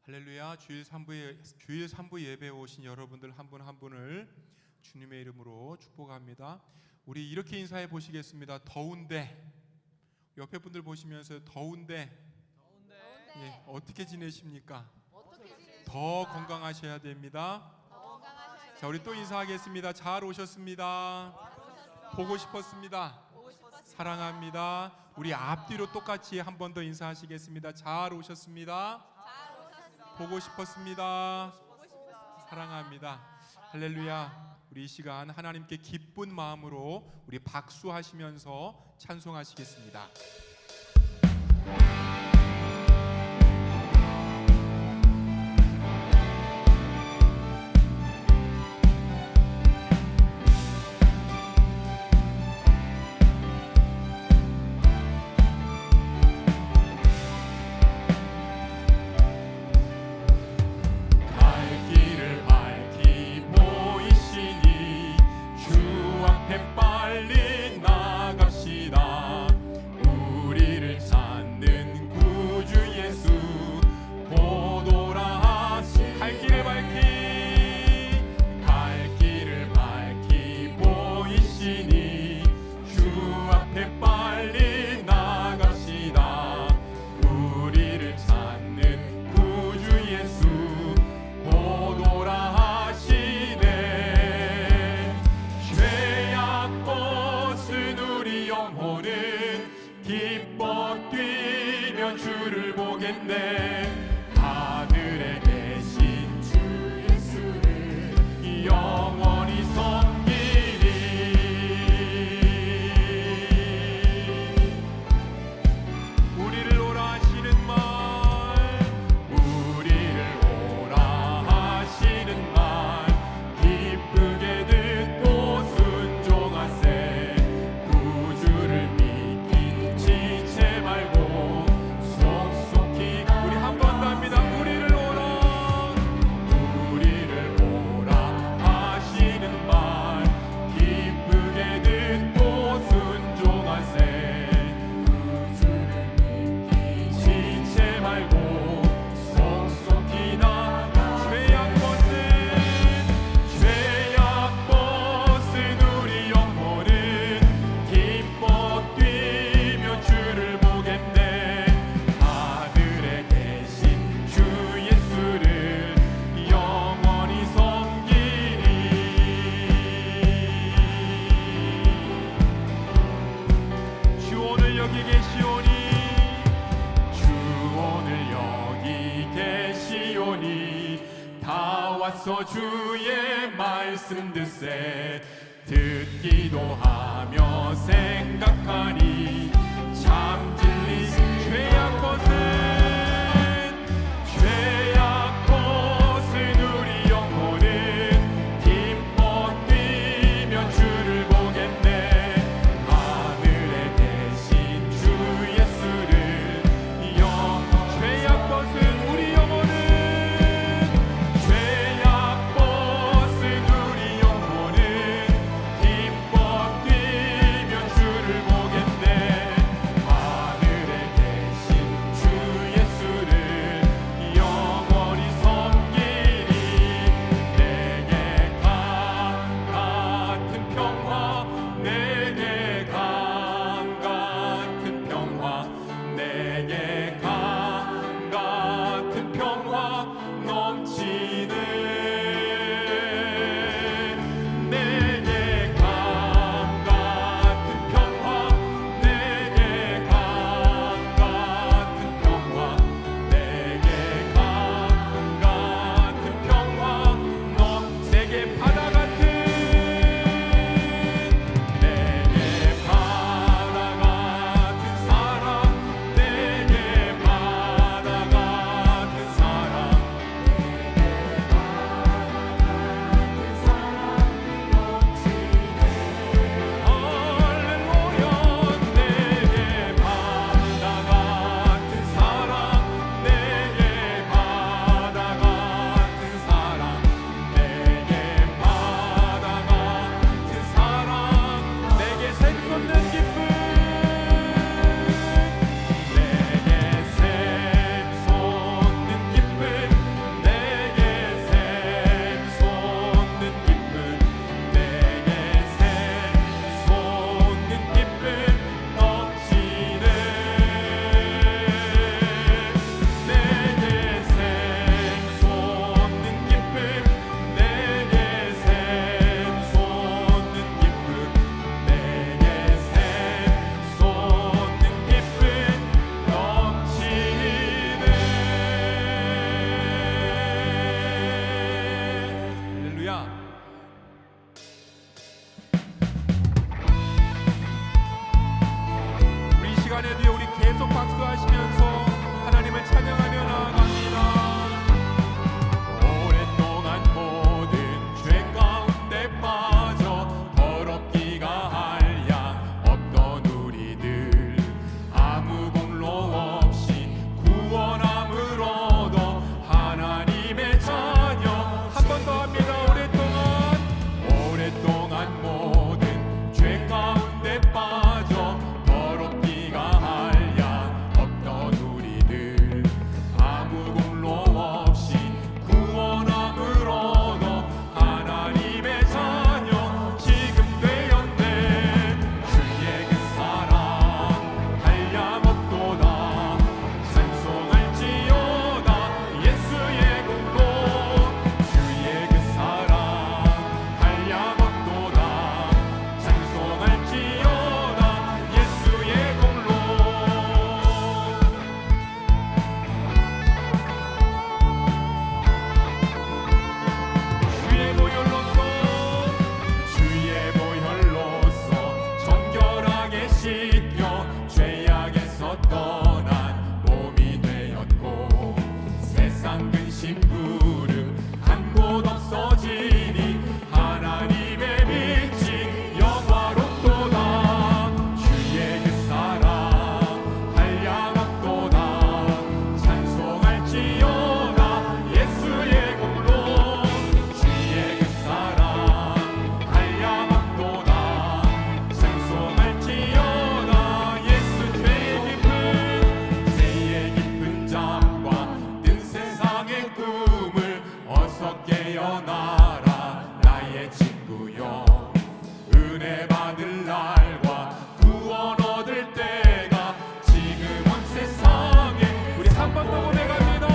할렐루야. 주일 3부 예배에 오신 여러분들 한 분 한 분을 주님의 이름으로 축복합니다. 우리 이렇게 인사해 보시겠습니다. 더운데, 옆에 분들 보시면서 더운데 예, 어떻게 지내십니까? 더 건강하셔야 됩니다. 자, 우리 또 인사하겠습니다. 잘 오셨습니다. 보고 싶었습니다. 사랑합니다. 우리 앞뒤로 똑같이 한 번 더 인사하시겠습니다. 잘 오셨습니다. 보고 싶었습니다. 사랑합니다. 할렐루야. 우리 이 시간 하나님께 기쁜 마음으로 우리 박수하시면서 찬송하시겠습니다. 기뻐 뛰면 주를 보겠네. 하늘에 계신 주 예수를 영원히 섬기리. 우리를 오라 하시는 말, 우리를 오라 하시는 말 기쁘게 듣고 순종하세. 구주를 믿기 지체 말고 속속히. 우리 한 번 더 합니다. 우리를 오라 하시는 말 기쁘게 듣고 순종하세. 구주를 믿기 지체 말고 속속히 나가. 죄악 벗은 우리 영혼은 기뻐 뛰며 주를 보겠네. 하늘에 계신 주 예수를 영원히 섬기리. 주 오늘 여기 계시오니, 주 오늘 여기 계시오니. 다 와서 주의 말씀 듣세. 듣기도 하며 생각하니 참 진리. 죄악 벗은 우리 영혼은 기뻐 뛰며 주를 보겠네. 하늘에 계신 주 예수를 죄악 벗은 우리 영혼은 기뻐 뛰며 주를 보겠네. 깨어나라 나의 친구여 은혜 받을 날과 구원 얻을 때가 지금 온 세상에 우리 한 번 더 고백합니다.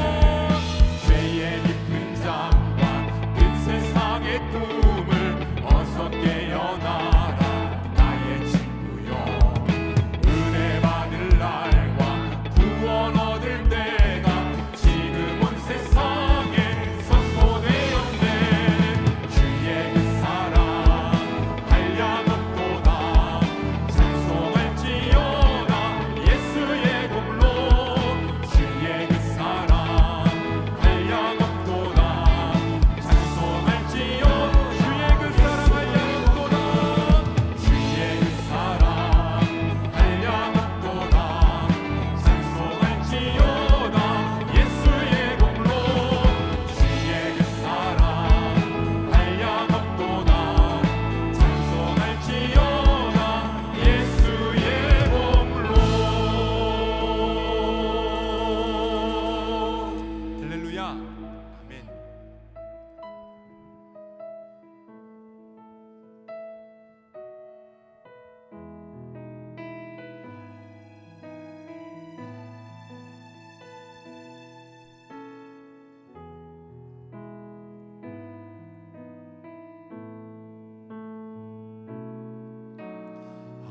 죄의 깊은 잠과 끝 세상의 꿈을 어서 깨어나라 나의 친구여 은혜 받을 날과 구원 얻을 때가 지금 온 세상에 선포되었네. 주의 그 사랑 한량없도다 찬송할지어다 예수의 공로 주의 그 사랑 한량없도다 찬송할지어다 주의 그 사랑 한량없도다 주의 그 사랑 한량없도다 찬송할지어다 예수의 공로 주의 그 사랑 한량없도다 찬송할지어다 예수의 공로. 할렐루야. 아멘.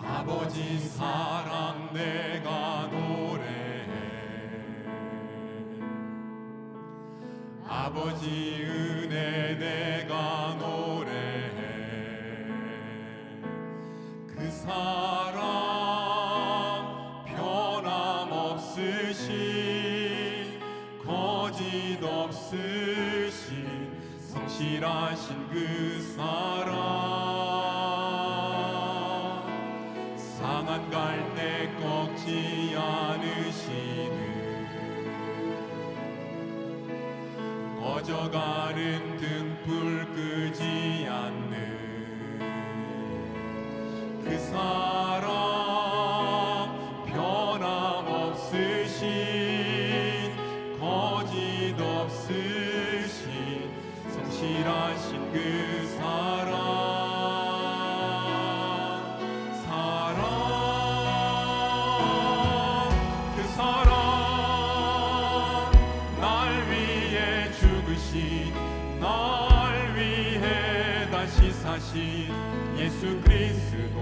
아버지 사랑 내가 노래해 아버지 은혜 내가 노래해 그 사랑 변함없으신 거짓 없으신 성실하신 그 사랑 상한 갈대 꺾지 않으시는 꺼져가는 등불 끄지 않는 그 사랑 변함없으신 거짓 없으신 성실하신 그 사랑 그 사랑 날 위해 죽으신 날 위해 다시 사신 예수 그리스도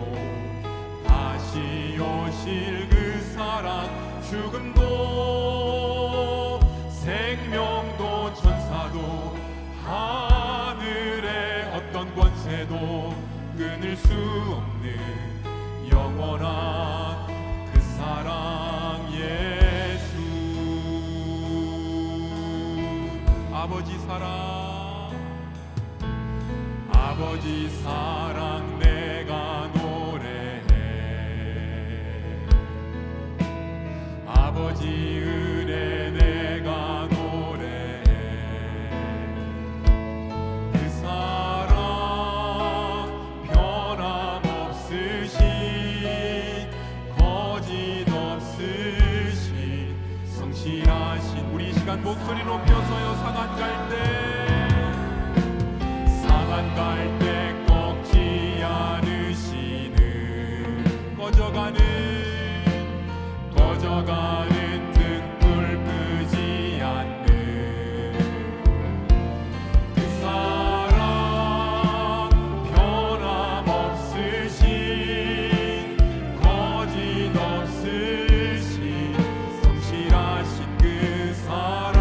다시 오실 그 사랑 죽음도 생명도 천사도 하늘의 어떤 권세도 끊을 수 없는 영원한 그 사랑 예수 아버지 사랑 아버지 사랑 내가 노래해 아버지 은혜 내가 노래해 그 사랑 변함없으신 거짓 없으신 성실하신 우리 이 시간 목소리 높여서요 상한 갈대 꺾지 않으시는 꺼져가는 등불 끄지 않는 그 사랑 변함없으신 거짓 없으신 성실하신 그 사랑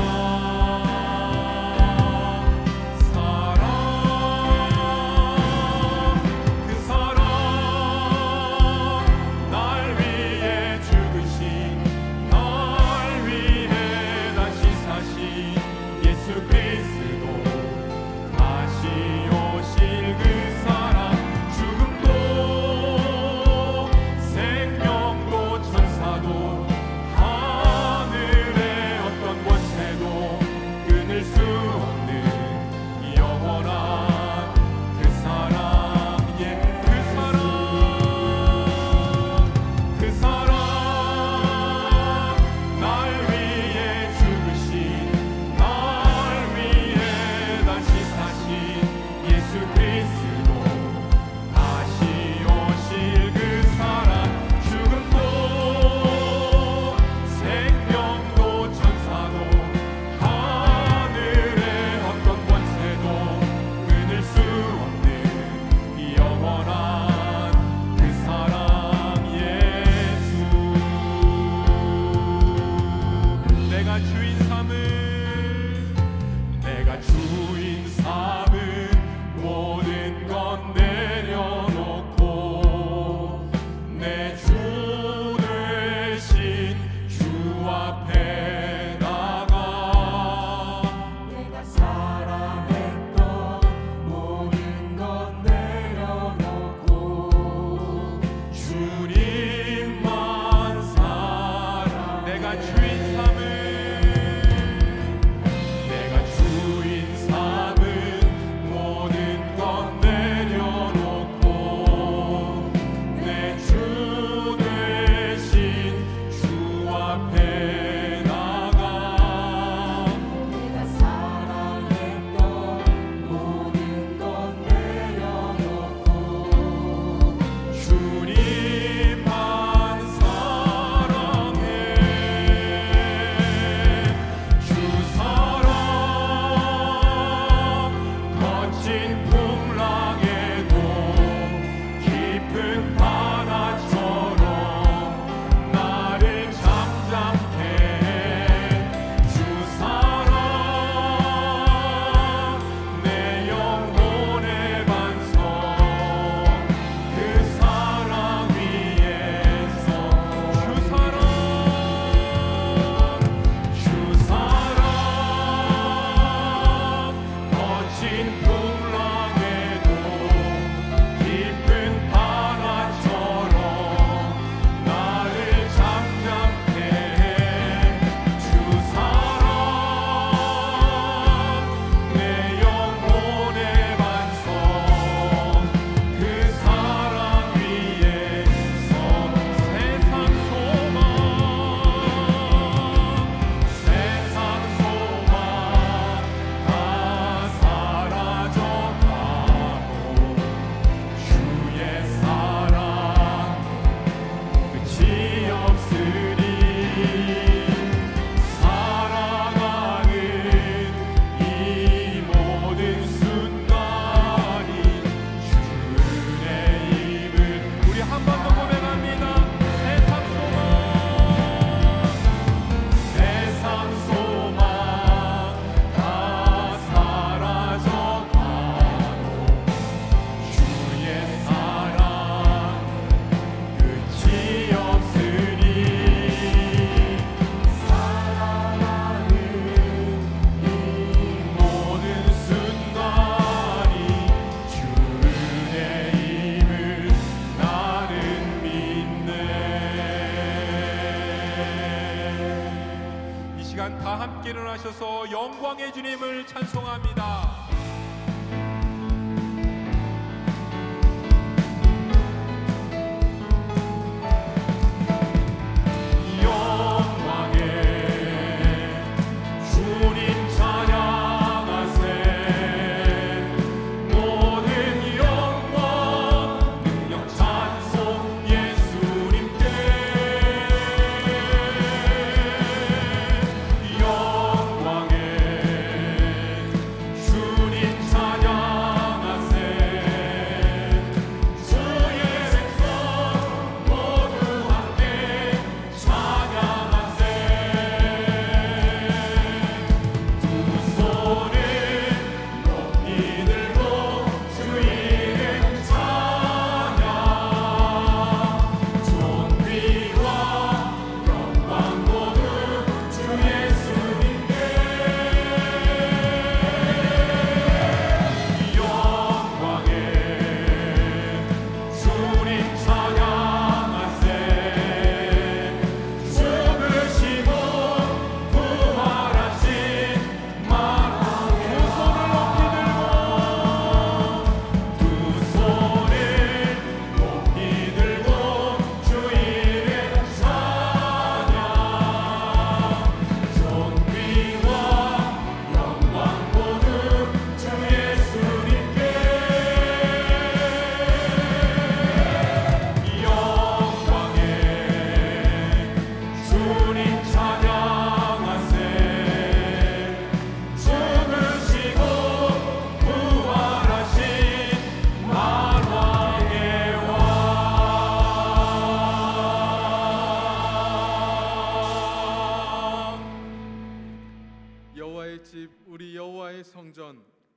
하셔서 영광의 주님을 찬송합니다.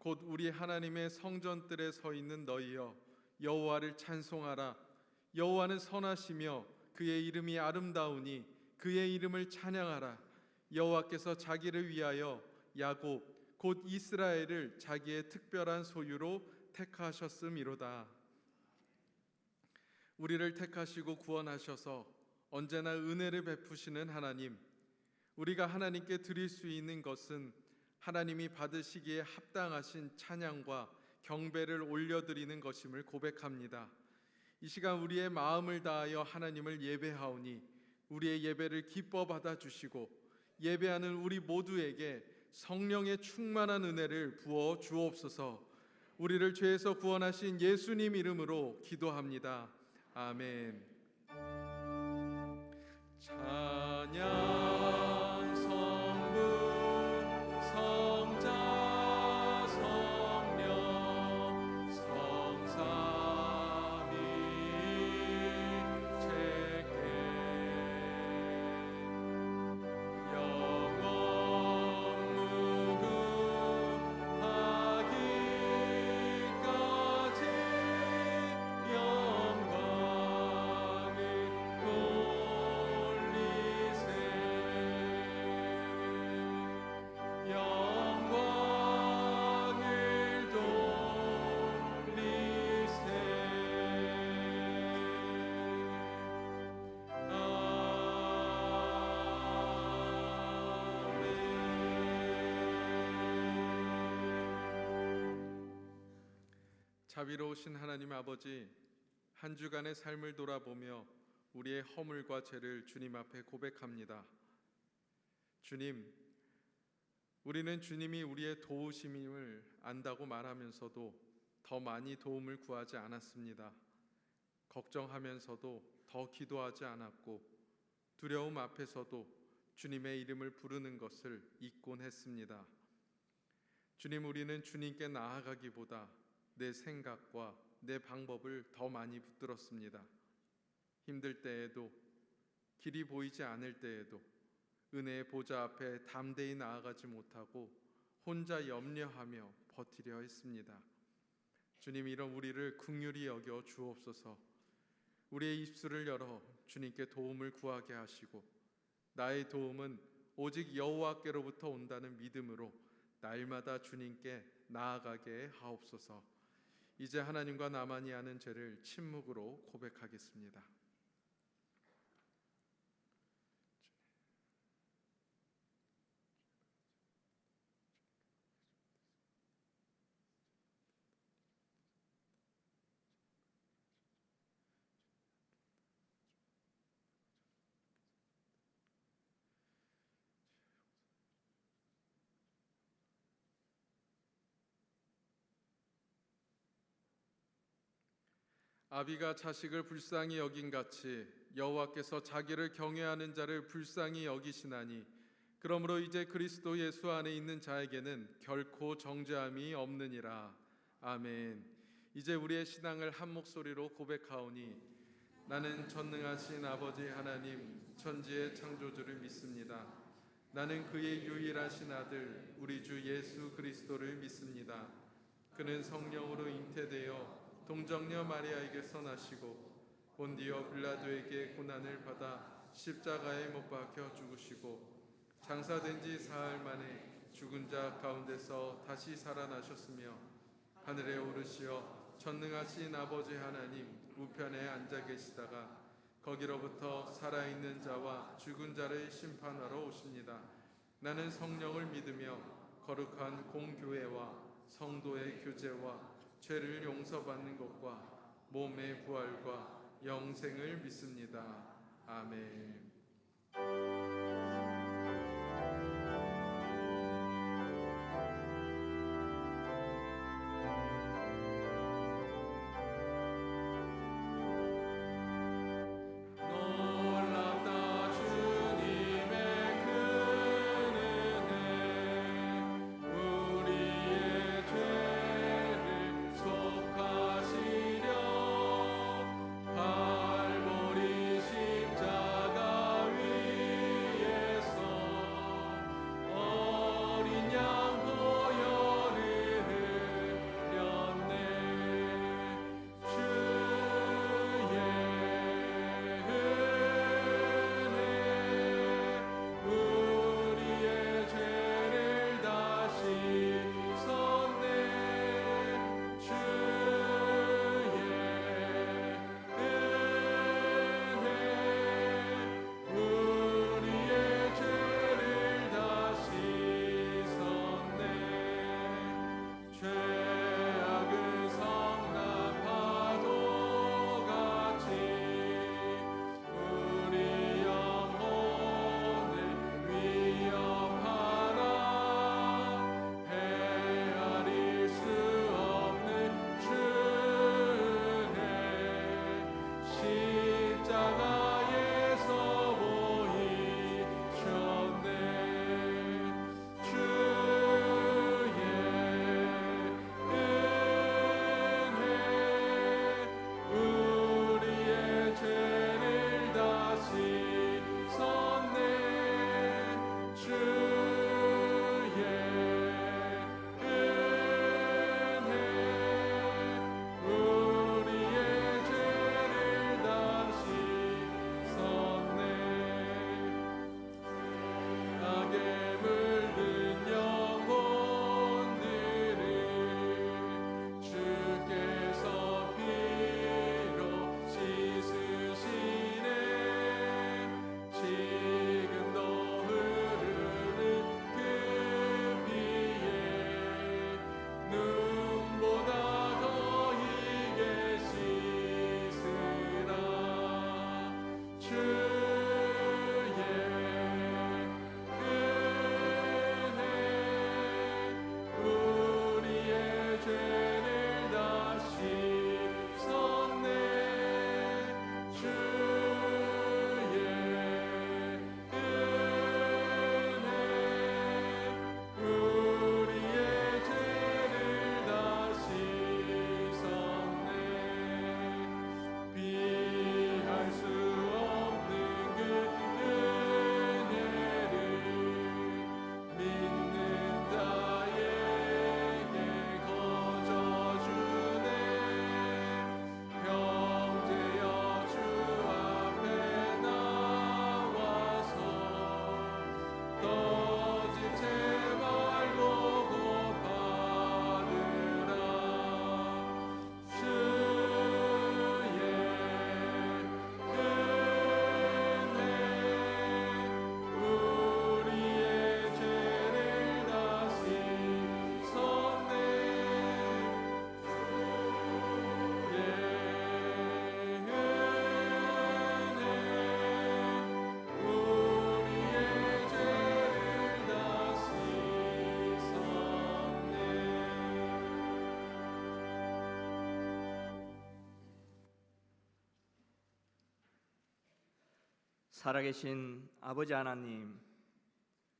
곧 우리 하나님의 성전들에 서 있는 너희여, 여호와를 찬송하라. 여호와는 선하시며 그의 이름이 아름다우니 그의 이름을 찬양하라. 여호와께서 자기를 위하여 야곱 곧 이스라엘을 자기의 특별한 소유로 택하셨음이로다. 우리를 택하시고 구원하셔서 언제나 은혜를 베푸시는 하나님, 우리가 하나님께 드릴 수 있는 것은 하나님이 받으시기에 합당하신 찬양과 경배를 올려드리는 것임을 고백합니다. 이 시간 우리의 마음을 다하여 하나님을 예배하오니 우리의 예배를 기뻐 받아주시고 예배하는 우리 모두에게 성령의 충만한 은혜를 부어 주옵소서. 우리를 죄에서 구원하신 예수님 이름으로 기도합니다. 아멘. 찬양 자비로우신 하나님 아버지, 한 주간의 삶을 돌아보며 우리의 허물과 죄를 주님 앞에 고백합니다. 주님, 우리는 주님이 우리의 도우심임을 안다고 말하면서도 더 많이 도움을 구하지 않았습니다. 걱정하면서도 더 기도하지 않았고 두려움 앞에서도 주님의 이름을 부르는 것을 잊곤 했습니다. 주님, 우리는 주님께 나아가기보다 내 생각과 내 방법을 더 많이 붙들었습니다. 힘들 때에도, 길이 보이지 않을 때에도 은혜의 보좌 앞에 담대히 나아가지 못하고 혼자 염려하며 버티려 했습니다. 주님, 이런 우리를 긍휼히 여겨 주옵소서. 우리의 입술을 열어 주님께 도움을 구하게 하시고 나의 도움은 오직 여호와께로부터 온다는 믿음으로 날마다 주님께 나아가게 하옵소서. 이제 하나님과 나만이 아는 죄를 침묵으로 고백하겠습니다. 아비가 자식을 불쌍히 여긴 같이 여호와께서 자기를 경외하는 자를 불쌍히 여기시나니 그러므로 이제 그리스도 예수 안에 있는 자에게는 결코 정죄함이 없느니라. 아멘. 이제 우리의 신앙을 한 목소리로 고백하오니 나는 전능하신 아버지 하나님 천지의 창조주를 믿습니다. 나는 그의 유일하신 아들 우리 주 예수 그리스도를 믿습니다. 그는 성령으로 잉태되어 동정녀 마리아에게서 나시고 본디오 빌라도에게 고난을 받아 십자가에 못 박혀 죽으시고 장사된 지 사흘 만에 죽은 자 가운데서 다시 살아나셨으며 하늘에 오르시어 전능하신 아버지 하나님 우편에 앉아 계시다가 거기로부터 살아있는 자와 죽은 자를 심판하러 오십니다. 나는 성령을 믿으며 거룩한 공교회와 성도의 교제와 죄를 용서받는 것과 몸의 부활과 영생을 믿습니다. 아멘. 놀랍다 주님의 큰 은혜 우리의 죄를 속하시려 발버리 십자가 위에 살아계신 아버지 하나님,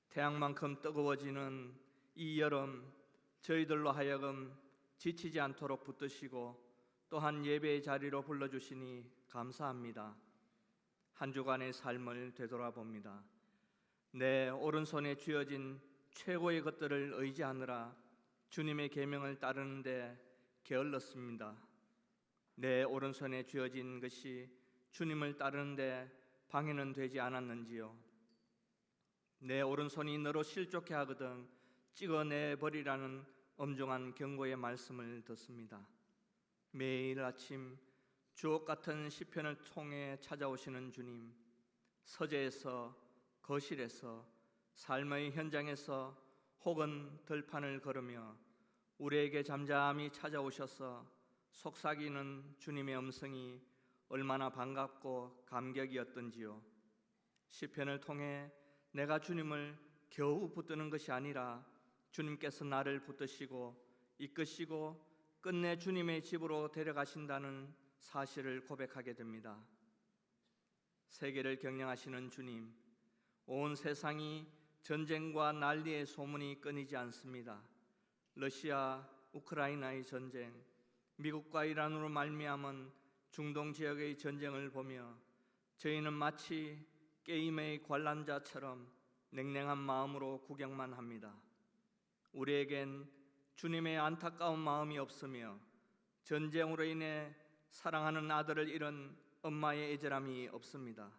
태양만큼 뜨거워지는 이 여름 저희들로 하여금 지치지 않도록 붙드시고 또한 예배의 자리로 불러주시니 감사합니다. 한 주간의 삶을 되돌아봅니다. 내 오른손에 쥐어진 최고의 것들을 의지하느라 주님의 계명을 따르는데 게을렀습니다. 내 오른손에 쥐어진 것이 주님을 따르는데 방해는 되지 않았는지요? 내 오른손이 너로 실족해 하거든 찍어내버리라는 엄중한 경고의 말씀을 듣습니다. 매일 아침 주옥 같은 시편을 통해 찾아오시는 주님, 서재에서, 거실에서, 삶의 현장에서 혹은 들판을 걸으며 우리에게 잠잠히 찾아오셔서 속삭이는 주님의 음성이 얼마나 반갑고 감격이었던지요. 시편을 통해 내가 주님을 겨우 붙드는 것이 아니라 주님께서 나를 붙드시고 이끄시고 끝내 주님의 집으로 데려가신다는 사실을 고백하게 됩니다. 세계를 경영하시는 주님, 온 세상이 전쟁과 난리의 소문이 끊이지 않습니다. 러시아, 우크라이나의 전쟁, 미국과 이란으로 말미암은 중동 지역의 전쟁을 보며 저희는 마치 게임의 관람자처럼 냉랭한 마음으로 구경만 합니다. 우리에겐 주님의 안타까운 마음이 없으며 전쟁으로 인해 사랑하는 아들을 잃은 엄마의 애절함이 없습니다.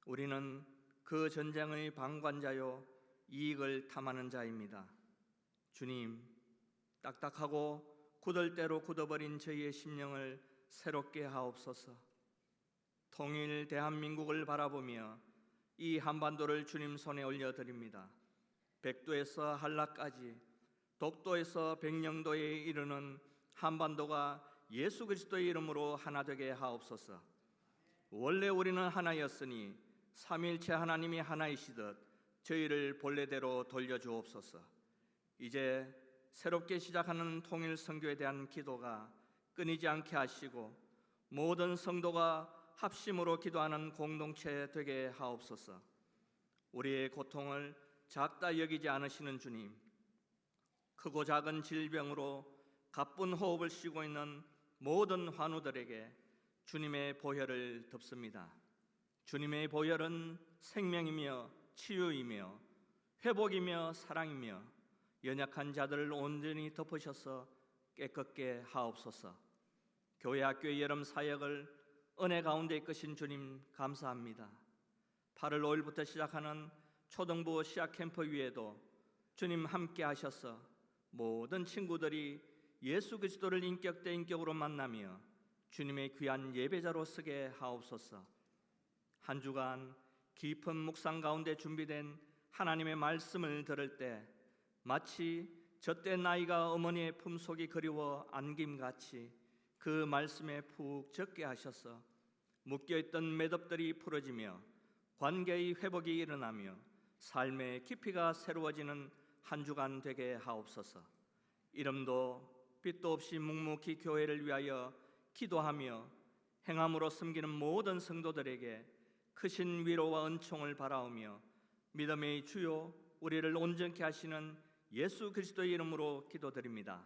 우리는 그 전쟁의 방관자요 이익을 탐하는 자입니다. 주님, 딱딱하고 굳을 대로 굳어버린 저희의 심령을 새롭게 하옵소서. 통일 대한민국을 바라보며 이 한반도를 주님 손에 올려드립니다. 백도에서 한라까지, 독도에서 백령도에 이르는 한반도가 예수 그리스도의 이름으로 하나 되게 하옵소서. 원래 우리는 하나였으니 삼위일체 하나님이 하나이시듯 저희를 본래대로 돌려주옵소서. 이제 새롭게 시작하는 통일 선교에 대한 기도가 끊이지 않게 하시고 모든 성도가 합심으로 기도하는 공동체 되게 하옵소서. 우리의 고통을 작다 여기지 않으시는 주님, 크고 작은 질병으로 가쁜 호흡을 쉬고 있는 모든 환우들에게 주님의 보혈을 덮습니다. 주님의 보혈은 생명이며 치유이며 회복이며 사랑이며 연약한 자들을 온전히 덮으셔서 깨끗게 하옵소서. 교회 학교의 여름 사역을 은혜 가운데 이끄신 주님 감사합니다. 8월 5일부터 시작하는 초등부 시작 캠프 위에도 주님 함께 하셔서 모든 친구들이 예수 그리스도를 인격 대 인격으로 만나며 주님의 귀한 예배자로 서게 하옵소서. 한 주간 깊은 묵상 가운데 준비된 하나님의 말씀을 들을 때 마치 젖대 나이가 어머니의 품속이 그리워 안김같이 그 말씀에 푹 젖게 하셔서 묶여있던 매듭들이 풀어지며 관계의 회복이 일어나며 삶의 깊이가 새로워지는 한 주간 되게 하옵소서. 이름도 빛도 없이 묵묵히 교회를 위하여 기도하며 행함으로 섬기는 모든 성도들에게 크신 위로와 은총을 바라오며 믿음의 주요 우리를 온전케 하시는 예수 그리스도의 이름으로 기도드립니다.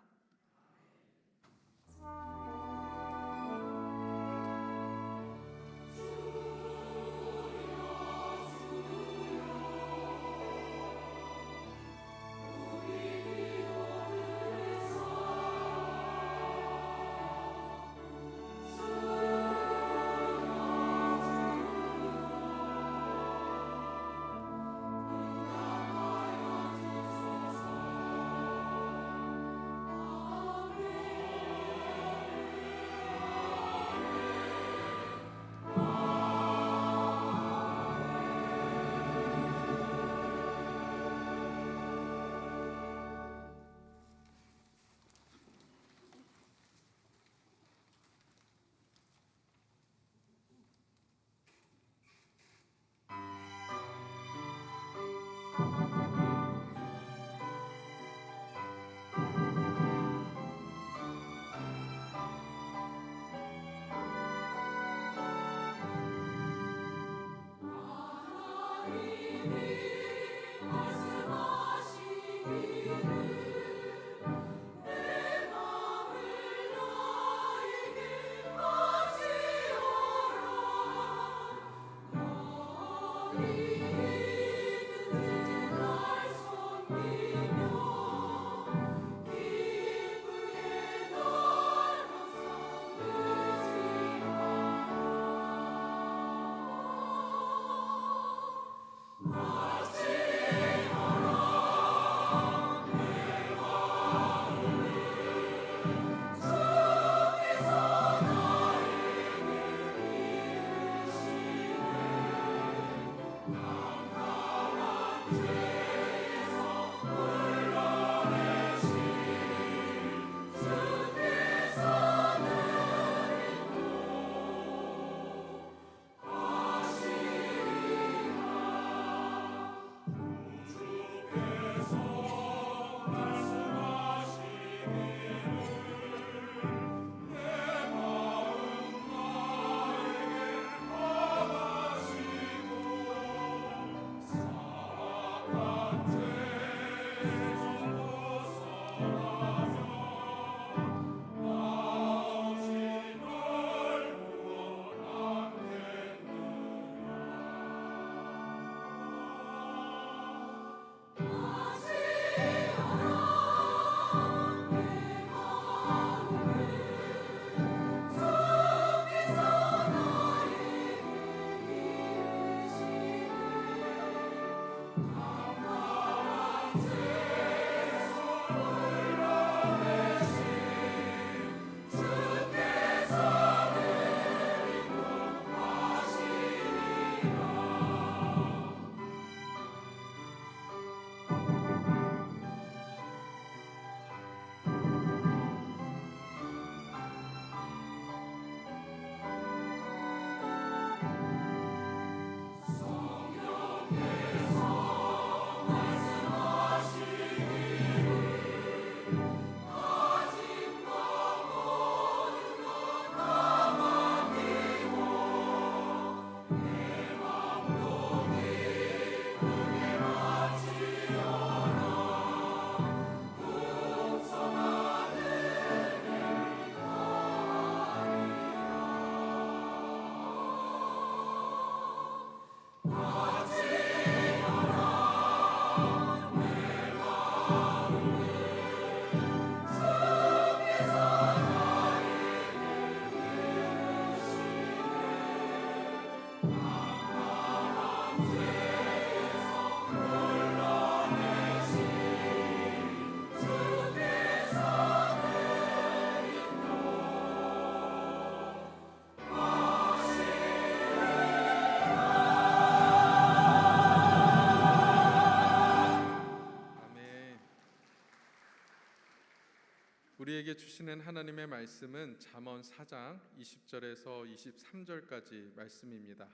우리에게 주시는 하나님의 말씀은 잠언 4장 20절에서 23절까지 말씀입니다.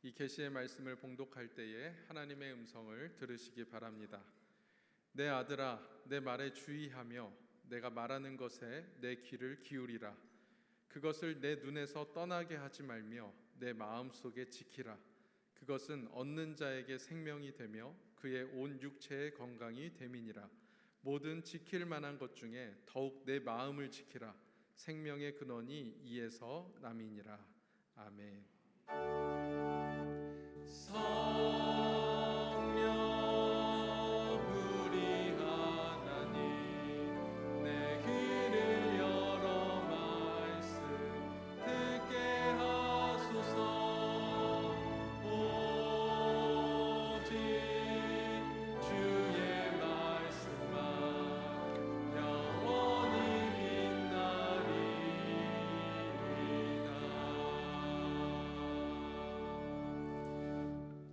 이 계시의 말씀을 봉독할 때에 하나님의 음성을 들으시기 바랍니다. 내 아들아, 내 말에 주의하며 내가 말하는 것에 내 귀를 기울이라. 그것을 내 눈에서 떠나게 하지 말며 내 마음속에 지키라. 그것은 얻는 자에게 생명이 되며 그의 온 육체의 건강이 됨이니라. 모든 지킬 만한 것 중에 더욱 내 마음을 지키라. 생명의 근원이 이에서 남이니라. 아멘.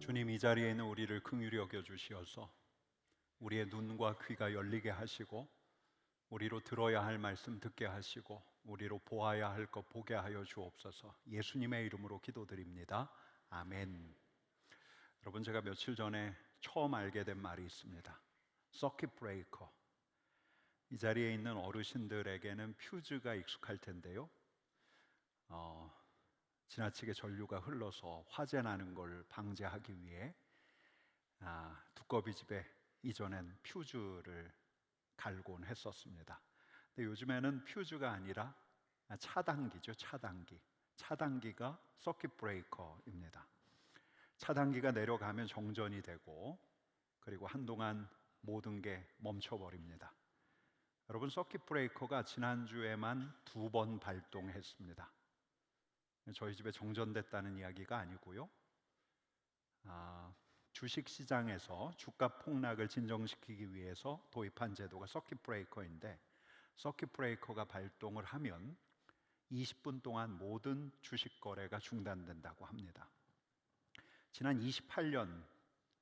주님, 이 자리에 있는 우리를 긍휼히 여겨 주시어서 우리의 눈과 귀가 열리게 하시고 우리로 들어야 할 말씀 듣게 하시고 우리로 보아야 할 것 보게 하여 주옵소서. 예수님의 이름으로 기도드립니다. 아멘. 여러분, 제가 며칠 전에 처음 알게 된 말이 있습니다. 서킷 브레이커. 이 자리에 있는 어르신들에게는 퓨즈가 익숙할 텐데요. 지나치게 전류가 흘러서 화재 나는 걸 방지하기 위해 두꺼비 집에 이전엔 퓨즈를 갈곤 했었습니다. 근데 요즘에는 퓨즈가 아니라 차단기죠. 차단기가 서킷 브레이커입니다. 차단기가 내려가면 정전이 되고 그리고 한동안 모든 게 멈춰버립니다. 여러분, 서킷 브레이커가 지난주에만 2번 발동했습니다. 저희 집에 정전됐다는 이야기가 아니고요. 주식시장에서 주가 폭락을 진정시키기 위해서 도입한 제도가 서킷 브레이커인데, 서킷 브레이커가 발동을 하면 20분 동안 모든 주식 거래가 중단된다고 합니다. 지난 28년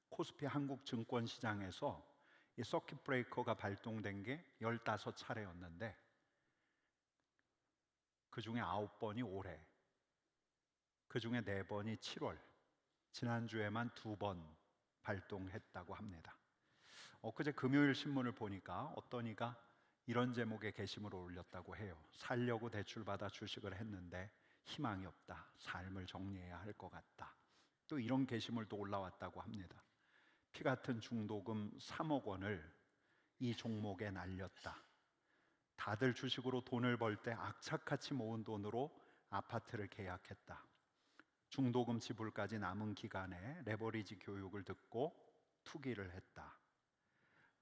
코스피 한국 증권 시장에서 이 서킷 브레이커가 발동된 게 15차례였는데 그 중에 9번이 올해, 그 중에 4번이 7월, 지난주에만 2번 발동했다고 합니다. 엊그제 금요일 신문을 보니까 어떤 이가 이런 제목의 게시물을 올렸다고 해요. 살려고 대출받아 주식을 했는데 희망이 없다. 삶을 정리해야 할 것 같다. 또 이런 게시물도 올라왔다고 합니다. 피 같은 중도금 3억 원을 이 종목에 날렸다. 다들 주식으로 돈을 벌 때 악착같이 모은 돈으로 아파트를 계약했다. 중도금 지불까지 남은 기간에 레버리지 교육을 듣고 투기를 했다.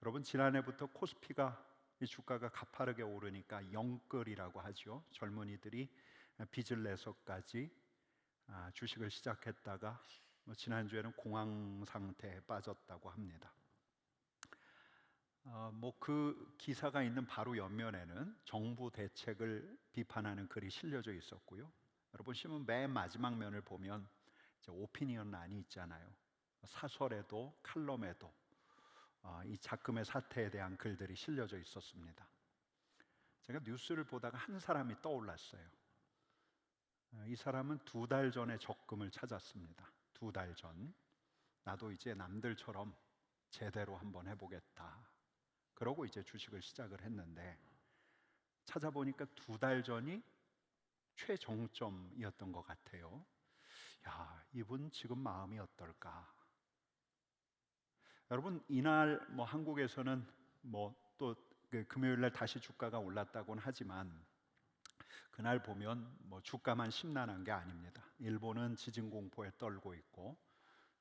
여러분, 지난해부터 코스피가 이 주가가 가파르게 오르니까 영끌이라고 하죠. 젊은이들이 빚을 내서까지 주식을 시작했다가 지난주에는 공황 상태에 빠졌다고 합니다. 그 기사가 있는 바로 옆면에는 정부 대책을 비판하는 글이 실려져 있었고요. 여러분, 신문 맨 마지막 면을 보면 이제 오피니언 란이 있잖아요. 사설에도 칼럼에도 이 작금의 사태에 대한 글들이 실려져 있었습니다. 제가 뉴스를 보다가 한 사람이 떠올랐어요. 이 사람은 2달 전에 적금을 찾았습니다. 2달 전. 나도 이제 남들처럼 제대로 한번 해보겠다. 그러고 이제 주식을 시작을 했는데 찾아보니까 2달 전이 최정점이었던 것 같아요. 야, 이분 지금 마음이 어떨까? 여러분, 이날 한국에서는 또 금요일 날 다시 주가가 올랐다고는 하지만 그날 보면 주가만 심란한 게 아닙니다. 일본은 지진 공포에 떨고 있고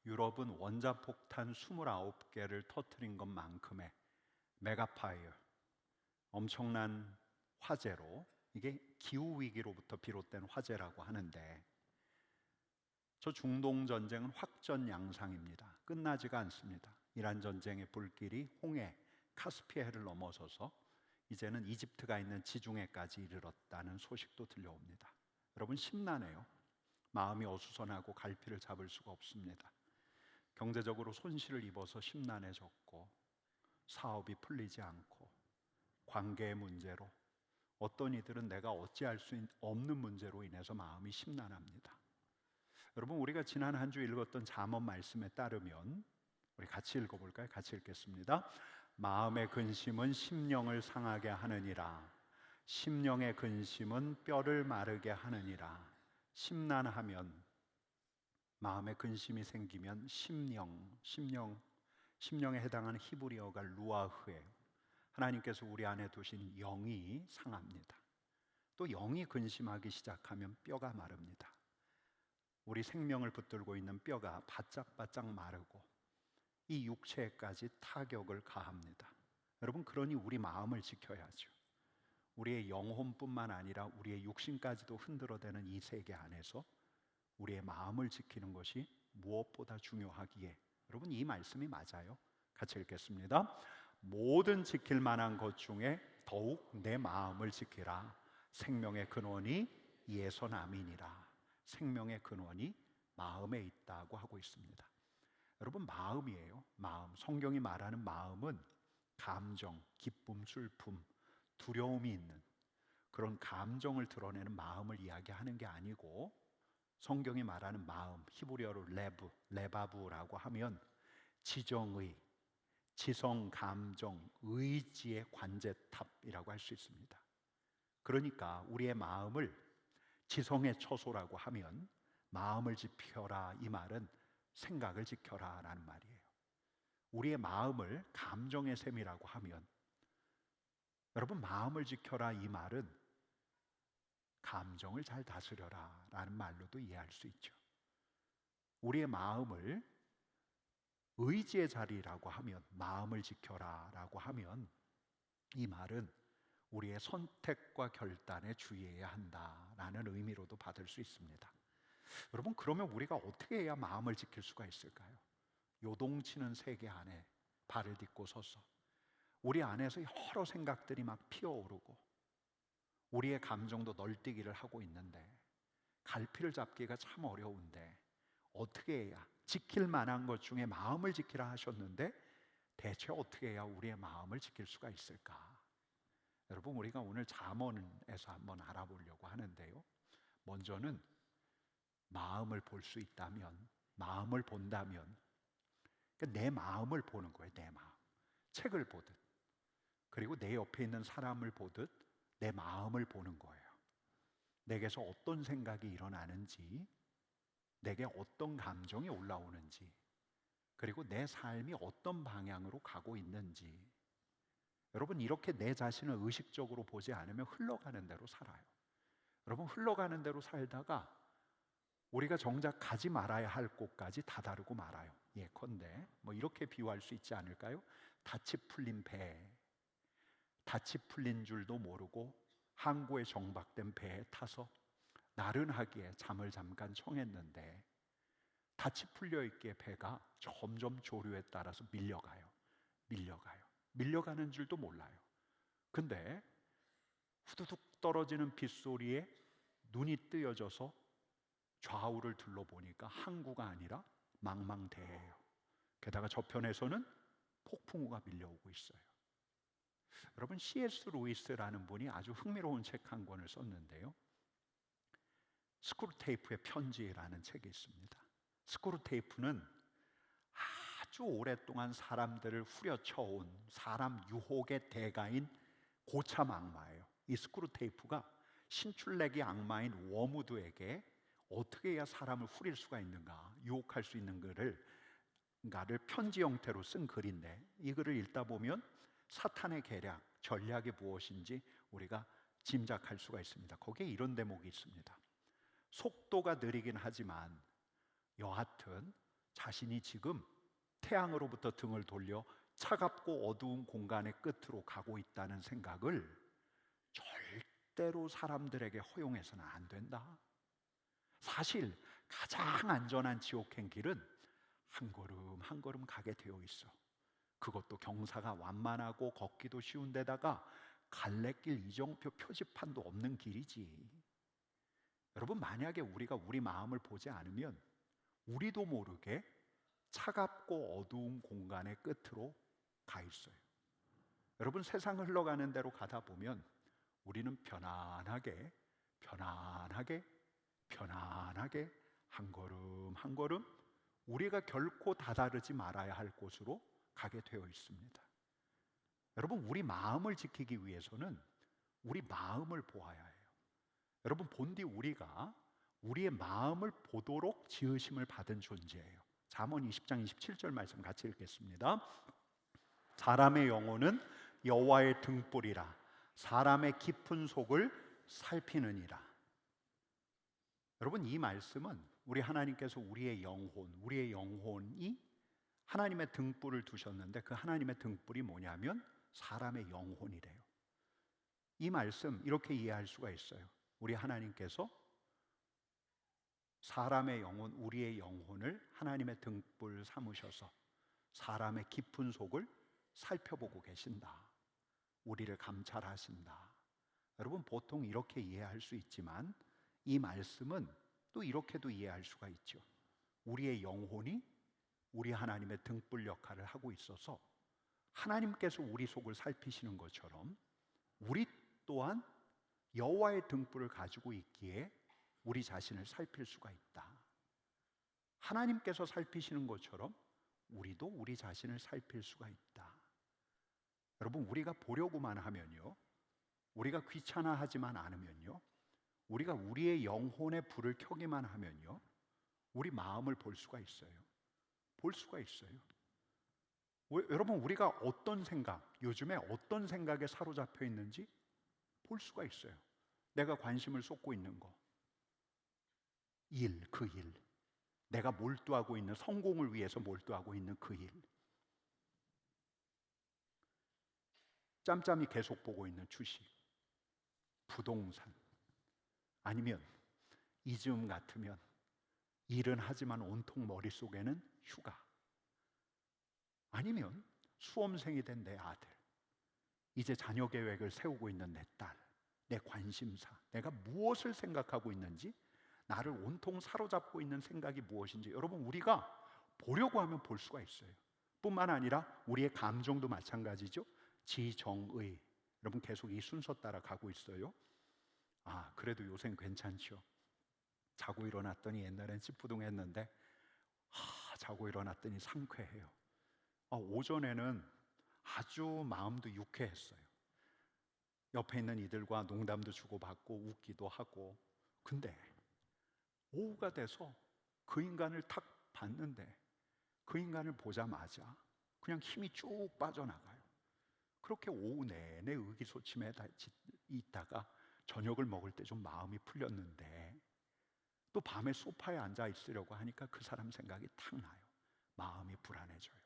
유럽은 원자폭탄 29개를 터뜨린 것만큼의 메가파이어, 엄청난 화재로, 이게 기후위기로부터 비롯된 화재라고 하는데, 저 중동 전쟁은 확전양상입니다. 끝나지가 않습니다. 이란 전쟁의 불길이 홍해, 카스피해를 넘어서서 이제는 이집트가 있는 지중해까지 이르렀다는 소식도 들려옵니다. 여러분, 심란해요. 마음이 어수선하고 갈피를 잡을 수가 없습니다. 경제적으로 손실을 입어서 심란해졌고, 사업이 풀리지 않고, 관계의 문제로 어떤 이들은 내가 어찌할 수 없는 문제로 인해서 마음이 심란합니다. 여러분, 우리가 지난 한 주 읽었던 잠언 말씀에 따르면, 우리 같이 읽어볼까요? 같이 읽겠습니다. 마음의 근심은 심령을 상하게 하느니라. 심령의 근심은 뼈를 마르게 하느니라. 심란하면, 마음의 근심이 생기면 심령에 해당하는 히브리어가 루아흐예요. 하나님께서 우리 안에 두신 영이 상합니다. 또 영이 근심하기 시작하면 뼈가 마릅니다. 우리 생명을 붙들고 있는 뼈가 바짝바짝 마르고 이 육체까지 타격을 가합니다. 여러분, 그러니 우리 마음을 지켜야죠. 우리의 영혼뿐만 아니라 우리의 육신까지도 흔들어대는 이 세계 안에서 우리의 마음을 지키는 것이 무엇보다 중요하기에, 여러분, 이 말씀이 맞아요. 같이 읽겠습니다. 모든 지킬 만한 것 중에 더욱 내 마음을 지키라. 생명의 근원이 이에서 남이니라. 생명의 근원이 마음에 있다고 하고 있습니다. 여러분, 마음이에요. 마음. 성경이 말하는 마음은 감정, 기쁨, 슬픔, 두려움이 있는 그런 감정을 드러내는 마음을 이야기하는 게 아니고, 성경이 말하는 마음, 히브리어로 레바브라고 하면 지정의, 지성, 감정, 의지의 관제탑이라고 할 수 있습니다. 그러니까 우리의 마음을 지성의 처소라고 하면 마음을 지켜라, 이 말은 생각을 지켜라 라는 말이에요. 우리의 마음을 감정의 셈이라고 하면, 여러분, 마음을 지켜라 이 말은 감정을 잘 다스려라 라는 말로도 이해할 수 있죠. 우리의 마음을 의지의 자리라고 하면, 마음을 지켜라 라고 하면, 이 말은 우리의 선택과 결단에 주의해야 한다라는 의미로도 받을 수 있습니다. 여러분, 그러면 우리가 어떻게 해야 마음을 지킬 수가 있을까요? 요동치는 세계 안에 발을 딛고 서서 우리 안에서 여러 생각들이 막 피어오르고 우리의 감정도 널뛰기를 하고 있는데, 갈피를 잡기가 참 어려운데 어떻게 해야, 지킬 만한 것 중에 마음을 지키라 하셨는데 대체 어떻게 해야 우리의 마음을 지킬 수가 있을까? 여러분, 우리가 오늘 잠언에서 한번 알아보려고 하는데요, 먼저는 마음을 볼 수 있다면, 마음을 본다면, 그러니까 내 마음을 보는 거예요. 내 마음. 책을 보듯, 그리고 내 옆에 있는 사람을 보듯 내 마음을 보는 거예요. 내게서 어떤 생각이 일어나는지, 내게 어떤 감정이 올라오는지, 그리고 내 삶이 어떤 방향으로 가고 있는지. 여러분, 이렇게 내 자신을 의식적으로 보지 않으면 흘러가는 대로 살아요. 여러분, 흘러가는 대로 살다가 우리가 정작 가지 말아야 할 곳까지 다다르고 말아요. 예컨대 뭐 이렇게 비유할 수 있지 않을까요? 닻이 풀린 배, 닻이 풀린 줄도 모르고 항구에 정박된 배에 타서 나른하기에 잠을 잠깐 청했는데, 닻이 풀려있기에 배가 점점 조류에 따라서 밀려가는 줄도 몰라요. 근데 후두둑 떨어지는 빗소리에 눈이 뜨여져서 좌우를 둘러보니까 항구가 아니라 망망대해예요. 게다가 저편에서는 폭풍우가 밀려오고 있어요. 여러분, C.S. 루이스라는 분이 아주 흥미로운 책 한 권을 썼는데요, 스크루테이프의 편지라는 책이 있습니다. 스크루테이프는 아주 오랫동안 사람들을 후려쳐온 사람 유혹의 대가인 고참 악마예요. 이 스크루테이프가 신출내기 악마인 워무드에게 어떻게 해야 사람을 후릴 수가 있는가, 유혹할 수 있는 글을 편지 형태로 쓴 글인데, 이 글을 읽다 보면 사탄의 계략, 전략이 무엇인지 우리가 짐작할 수가 있습니다. 거기에 이런 대목이 있습니다. 속도가 느리긴 하지만 여하튼 자신이 지금 태양으로부터 등을 돌려 차갑고 어두운 공간의 끝으로 가고 있다는 생각을 절대로 사람들에게 허용해서는 안 된다. 사실 가장 안전한 지옥행 길은 한 걸음 한 걸음 가게 되어 있어. 그것도 경사가 완만하고 걷기도 쉬운 데다가 갈래길 이정표 표지판도 없는 길이지. 여러분, 만약에 우리가 우리 마음을 보지 않으면 우리도 모르게 차갑고 어두운 공간의 끝으로 가 있어요. 여러분, 세상을 흘러가는 대로 가다 보면 우리는 편안하게 한 걸음 한 걸음 우리가 결코 다다르지 말아야 할 곳으로 가게 되어 있습니다. 여러분, 우리 마음을 지키기 위해서는 우리 마음을 보아야 해요. 여러분, 본디 우리가 우리의 마음을 보도록 지으심을 받은 존재예요. 잠언 20장 27절 말씀 같이 읽겠습니다. 사람의 영혼은 여호와의 등불이라 사람의 깊은 속을 살피느니라. 여러분, 이 말씀은 우리 하나님께서 우리의 영혼이 하나님의 등불을 두셨는데 그 하나님의 등불이 뭐냐면 사람의 영혼이래요. 이 말씀 이렇게 이해할 수가 있어요. 우리 하나님께서 사람의 영혼, 우리의 영혼을 하나님의 등불 삼으셔서 사람의 깊은 속을 살펴보고 계신다. 우리를 감찰하신다. 여러분, 보통 이렇게 이해할 수 있지만 이 말씀은 또 이렇게도 이해할 수가 있죠. 우리의 영혼이 우리 하나님의 등불 역할을 하고 있어서 하나님께서 우리 속을 살피시는 것처럼 우리 또한 여호와의 등불을 가지고 있기에 우리 자신을 살필 수가 있다. 하나님께서 살피시는 것처럼 우리도 우리 자신을 살필 수가 있다. 여러분, 우리가 보려고만 하면요, 우리가 귀찮아하지만 않으면요, 우리가 우리의 영혼의 불을 켜기만 하면요, 우리 마음을 볼 수가 있어요. 볼 수가 있어요. 여러분, 우리가 어떤 생각, 요즘에 어떤 생각에 사로잡혀 있는지 볼 수가 있어요. 내가 관심을 쏟고 있는 거, 그 일, 내가 몰두하고 있는, 성공을 위해서 몰두하고 있는 그 일, 짬짬이 계속 보고 있는 주식, 부동산, 아니면 이즈음 같으면 일은 하지만 온통 머릿속에는 휴가, 아니면 수험생이 된 내 아들, 이제 자녀 계획을 세우고 있는 내 딸, 내 관심사, 내가 무엇을 생각하고 있는지, 나를 온통 사로잡고 있는 생각이 무엇인지 여러분, 우리가 보려고 하면 볼 수가 있어요. 뿐만 아니라 우리의 감정도 마찬가지죠. 지정의, 여러분 계속 이 순서 따라 가고 있어요. 그래도 요새는 괜찮죠. 자고 일어났더니 옛날엔 찌뿌둥했는데 자고 일어났더니 상쾌해요. 오전에는 아주 마음도 유쾌했어요. 옆에 있는 이들과 농담도 주고받고 웃기도 하고. 근데 오후가 돼서 그 인간을 탁 봤는데 그 인간을 보자마자 그냥 힘이 쭉 빠져나가요. 그렇게 오후 내내 의기소침해 있다가 저녁을 먹을 때 좀 마음이 풀렸는데 또 밤에 소파에 앉아 있으려고 하니까 그 사람 생각이 탁 나요. 마음이 불안해져요.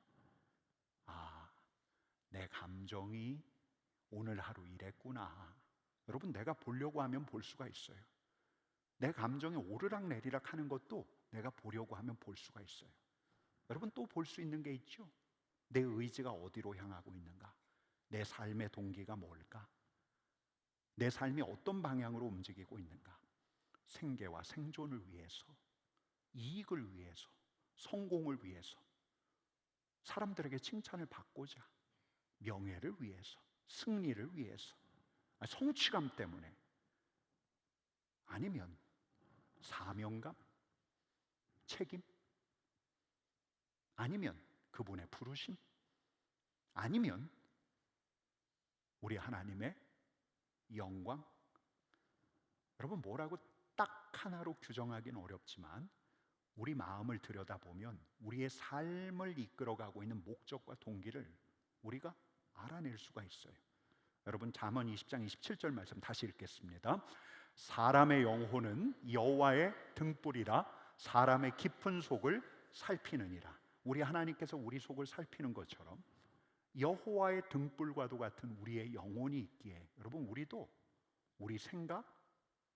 내 감정이 오늘 하루 이랬구나. 여러분, 내가 보려고 하면 볼 수가 있어요. 내 감정이 오르락내리락 하는 것도 내가 보려고 하면 볼 수가 있어요. 여러분, 또 볼 수 있는 게 있죠. 내 의지가 어디로 향하고 있는가? 내 삶의 동기가 뭘까? 내 삶이 어떤 방향으로 움직이고 있는가? 생계와 생존을 위해서, 이익을 위해서, 성공을 위해서, 사람들에게 칭찬을 받고자, 명예를 위해서, 승리를 위해서, 성취감 때문에, 아니면 사명감, 책임, 아니면 그분의 부르심, 아니면 우리 하나님의 영광. 여러분, 뭐라고 딱 하나로 규정하기는 어렵지만 우리 마음을 들여다보면 우리의 삶을 이끌어가고 있는 목적과 동기를 우리가 알아낼 수가 있어요. 여러분, 잠언 20장 27절 말씀 다시 읽겠습니다. 사람의 영혼은 여호와의 등불이라 사람의 깊은 속을 살피느니라. 우리 하나님께서 우리 속을 살피는 것처럼 여호와의 등불과도 같은 우리의 영혼이 있기에 여러분, 우리도 우리 생각,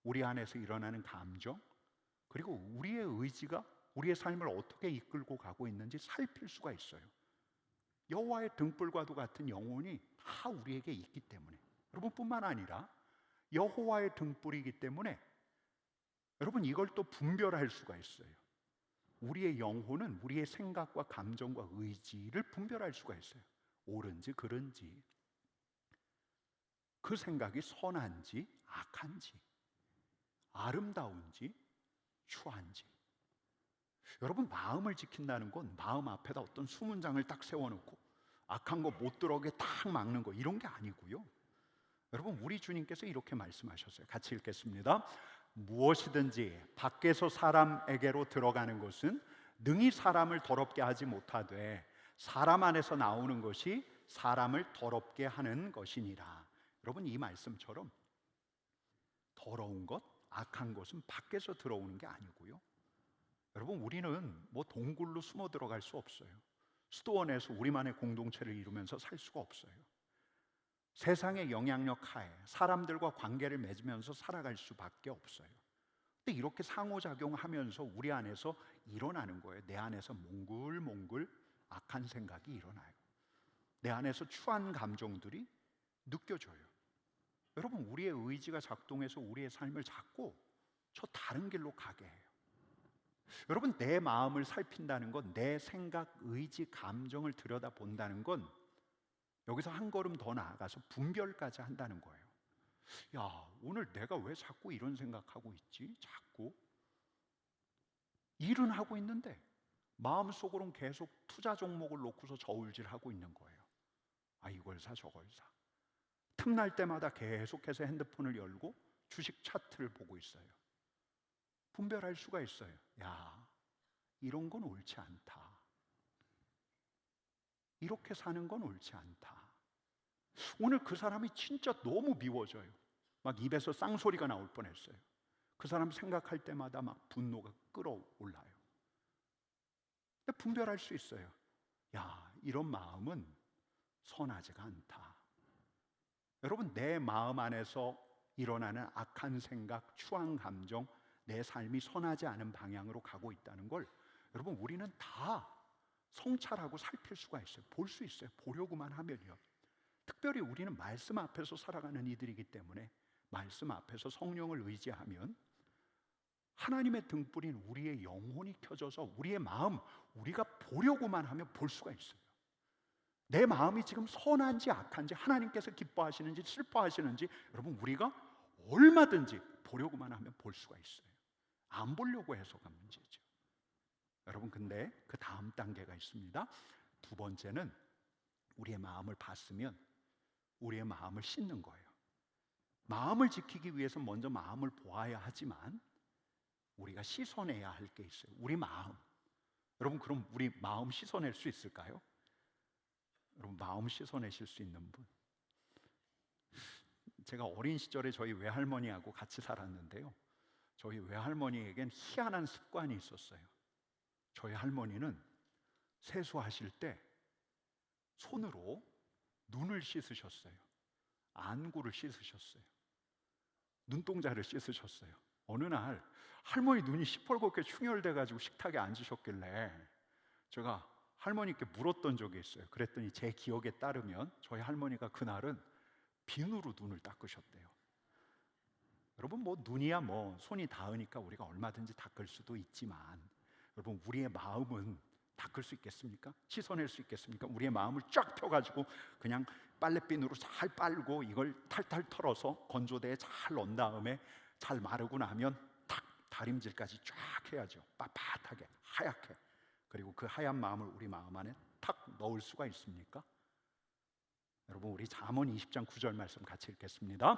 우리 안에서 일어나는 감정, 그리고 우리의 의지가 우리의 삶을 어떻게 이끌고 가고 있는지 살필 수가 있어요. 여호와의 등불과도 같은 영혼이 다 우리에게 있기 때문에, 여러분뿐만 아니라 여호와의 등불이기 때문에 여러분, 이걸 또 분별할 수가 있어요. 우리의 영혼은 우리의 생각과 감정과 의지를 분별할 수가 있어요. 옳은지 그른지. 그 생각이 선한지 악한지, 아름다운지 추한지. 여러분, 마음을 지킨다는 건 마음 앞에다 어떤 수문장을 딱 세워놓고 악한 거 못 들어오게 딱 막는 거, 이런 게 아니고요. 여러분, 우리 주님께서 이렇게 말씀하셨어요. 같이 읽겠습니다. 무엇이든지 밖에서 사람에게로 들어가는 것은 능히 사람을 더럽게 하지 못하되 사람 안에서 나오는 것이 사람을 더럽게 하는 것이니라. 여러분, 이 말씀처럼 더러운 것, 악한 것은 밖에서 들어오는 게 아니고요. 여러분, 우리는 뭐 동굴로 숨어 들어갈 수 없어요. 수도원에서 우리만의 공동체를 이루면서 살 수가 없어요. 세상의 영향력 하에 사람들과 관계를 맺으면서 살아갈 수밖에 없어요. 근데 이렇게 상호작용하면서 우리 안에서 일어나는 거예요. 내 안에서 몽글몽글 악한 생각이 일어나요. 내 안에서 추한 감정들이 느껴져요. 여러분, 우리의 의지가 작동해서 우리의 삶을 자꾸 저 다른 길로 가게 해요. 여러분, 내 마음을 살핀다는 건, 내 생각, 의지, 감정을 들여다본다는 건 여기서 한 걸음 더 나아가서 분별까지 한다는 거예요. 야, 오늘 내가 왜 자꾸 이런 생각하고 있지? 자꾸 일은 하고 있는데 마음속으로는 계속 투자 종목을 놓고서 저울질하고 있는 거예요. 아, 이걸 사 저걸 사. 틈날 때마다 계속해서 핸드폰을 열고 주식 차트를 보고 있어요. 분별할 수가 있어요. 야, 이런 건 옳지 않다. 이렇게 사는 건 옳지 않다. 오늘 그 사람이 진짜 너무 미워져요. 막 입에서 쌍소리가 나올 뻔했어요. 그 사람 생각할 때마다 막 분노가 끌어올라요. 근데 분별할 수 있어요. 야, 이런 마음은 선하지가 않다. 여러분, 내 마음 안에서 일어나는 악한 생각, 추한 감정, 내 삶이 선하지 않은 방향으로 가고 있다는 걸 여러분, 우리는 다 성찰하고 살필 수가 있어요. 볼 수 있어요. 보려고만 하면요. 특별히 우리는 말씀 앞에서 살아가는 이들이기 때문에 말씀 앞에서 성령을 의지하면 하나님의 등불인 우리의 영혼이 켜져서 우리의 마음, 우리가 보려고만 하면 볼 수가 있어요. 내 마음이 지금 선한지 악한지, 하나님께서 기뻐하시는지 슬퍼하시는지 여러분, 우리가 얼마든지 보려고만 하면 볼 수가 있어요. 안 보려고 해서가 문제죠. 여러분, 근데 그 다음 단계가 있습니다. 두 번째는 우리의 마음을 봤으면 우리의 마음을 씻는 거예요. 마음을 지키기 위해서 먼저 마음을 보아야 하지만 우리가 씻어내야 할 게 있어요. 우리 마음. 여러분, 그럼 우리 마음 씻어낼 수 있을까요? 여러분, 마음 씻어내실 수 있는 분? 제가 어린 시절에 저희 외할머니하고 같이 살았는데요, 저희 외할머니에겐 희한한 습관이 있었어요. 저희 할머니는 세수하실 때 손으로 눈을 씻으셨어요. 안구를 씻으셨어요. 눈동자를 씻으셨어요. 어느 날 할머니 눈이 시뻘겋게 충혈돼 가지고 식탁에 앉으셨길래 제가 할머니께 물었던 적이 있어요. 그랬더니 제 기억에 따르면 저희 할머니가 그날은 비누로 눈을 닦으셨대요. 여러분, 뭐 눈이야 뭐 손이 닿으니까 우리가 얼마든지 닦을 수도 있지만 여러분, 우리의 마음은 닦을 수 있겠습니까? 씻어낼 수 있겠습니까? 우리의 마음을 쫙 펴가지고 그냥 빨래비누로 잘 빨고 이걸 탈탈 털어서 건조대에 잘 넣은 다음에 잘 마르고 나면 탁 다림질까지 쫙 해야죠. 빳빳하게 하얗게. 그리고 그 하얀 마음을 우리 마음 안에 탁 넣을 수가 있습니까? 여러분, 우리 잠언 20장 9절 말씀 같이 읽겠습니다.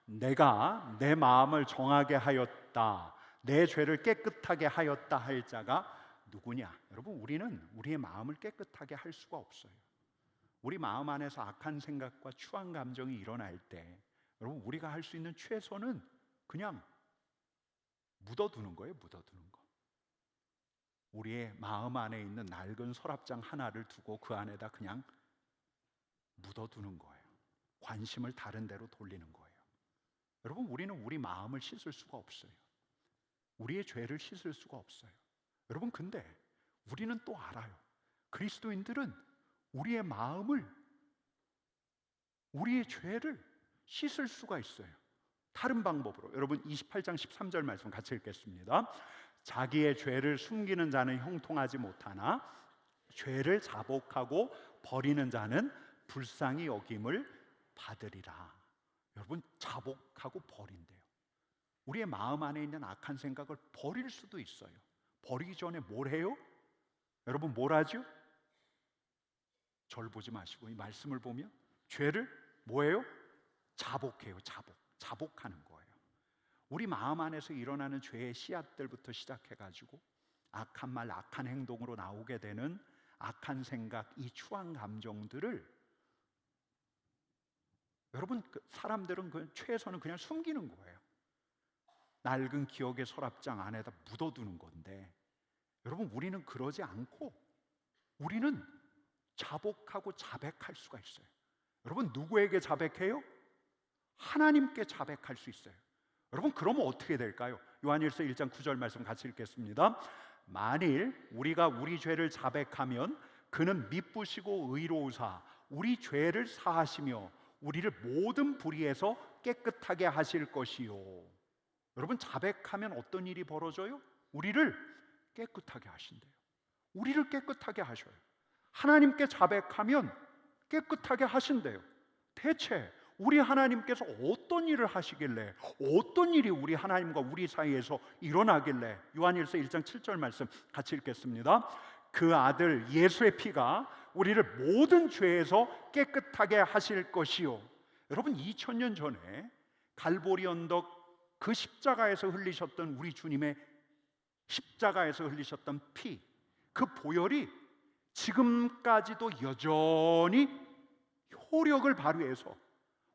내가 내 마음을 정하게 하였다, 내 죄를 깨끗하게 하였다 할 자가 누구냐? 여러분, 우리는 우리의 마음을 깨끗하게 할 수가 없어요. 우리 마음 안에서 악한 생각과 추한 감정이 일어날 때 여러분, 우리가 할 수 있는 최소는 그냥 묻어두는 거예요. 묻어두는 거. 우리의 마음 안에 있는 낡은 서랍장 하나를 두고 그 안에다 그냥 묻어두는 거예요. 관심을 다른 데로 돌리는 거예요. 여러분, 우리는 우리 마음을 씻을 수가 없어요. 우리의 죄를 씻을 수가 없어요. 여러분, 근데 우리는 또 알아요. 그리스도인들은 우리의 마음을, 우리의 죄를 씻을 수가 있어요. 다른 방법으로. 여러분, 28장 13절 말씀 같이 읽겠습니다. 자기의 죄를 숨기는 자는 형통하지 못하나 죄를 자복하고 버리는 자는 불쌍히 여김을 받으리라. 여러분, 자복하고 버린대요. 우리의 마음 안에 있는 악한 생각을 버릴 수도 있어요. 버리기 전에 뭘 해요? 여러분, 뭘 하죠? 절 보지 마시고 이 말씀을 보면 죄를 뭐예요? 자복해요. 자복하는 거예요. 우리 마음 안에서 일어나는 죄의 씨앗들부터 시작해가지고 악한 말, 악한 행동으로 나오게 되는 악한 생각, 이 추한 감정들을 여러분, 사람들은 최소는 그냥 숨기는 거예요. 낡은 기억의 서랍장 안에다 묻어두는 건데, 여러분, 우리는 그러지 않고 우리는 자복하고 자백할 수가 있어요. 여러분, 누구에게 자백해요? 하나님께 자백할 수 있어요. 여러분, 그러면 어떻게 될까요? 요한일서 1장 9절 말씀 같이 읽겠습니다. 만일 우리가 우리 죄를 자백하면 그는 미쁘시고 의로우사 우리 죄를 사하시며 우리를 모든 불의에서 깨끗하게 하실 것이요. 여러분, 자백하면 어떤 일이 벌어져요? 우리를 깨끗하게 하신대요. 우리를 깨끗하게 하셔요. 하나님께 자백하면 깨끗하게 하신대요. 대체 우리 하나님께서 어떤 일을 하시길래, 어떤 일이 우리 하나님과 우리 사이에서 일어나길래, 요한일서 1장 7절 말씀 같이 읽겠습니다. 그 아들 예수의 피가 우리를 모든 죄에서 깨끗하게 하실 것이요. 여러분, 2000년 전에 갈보리 언덕 그 십자가에서 흘리셨던 우리 주님의 십자가에서 흘리셨던 피, 그 보혈이 지금까지도 여전히 효력을 발휘해서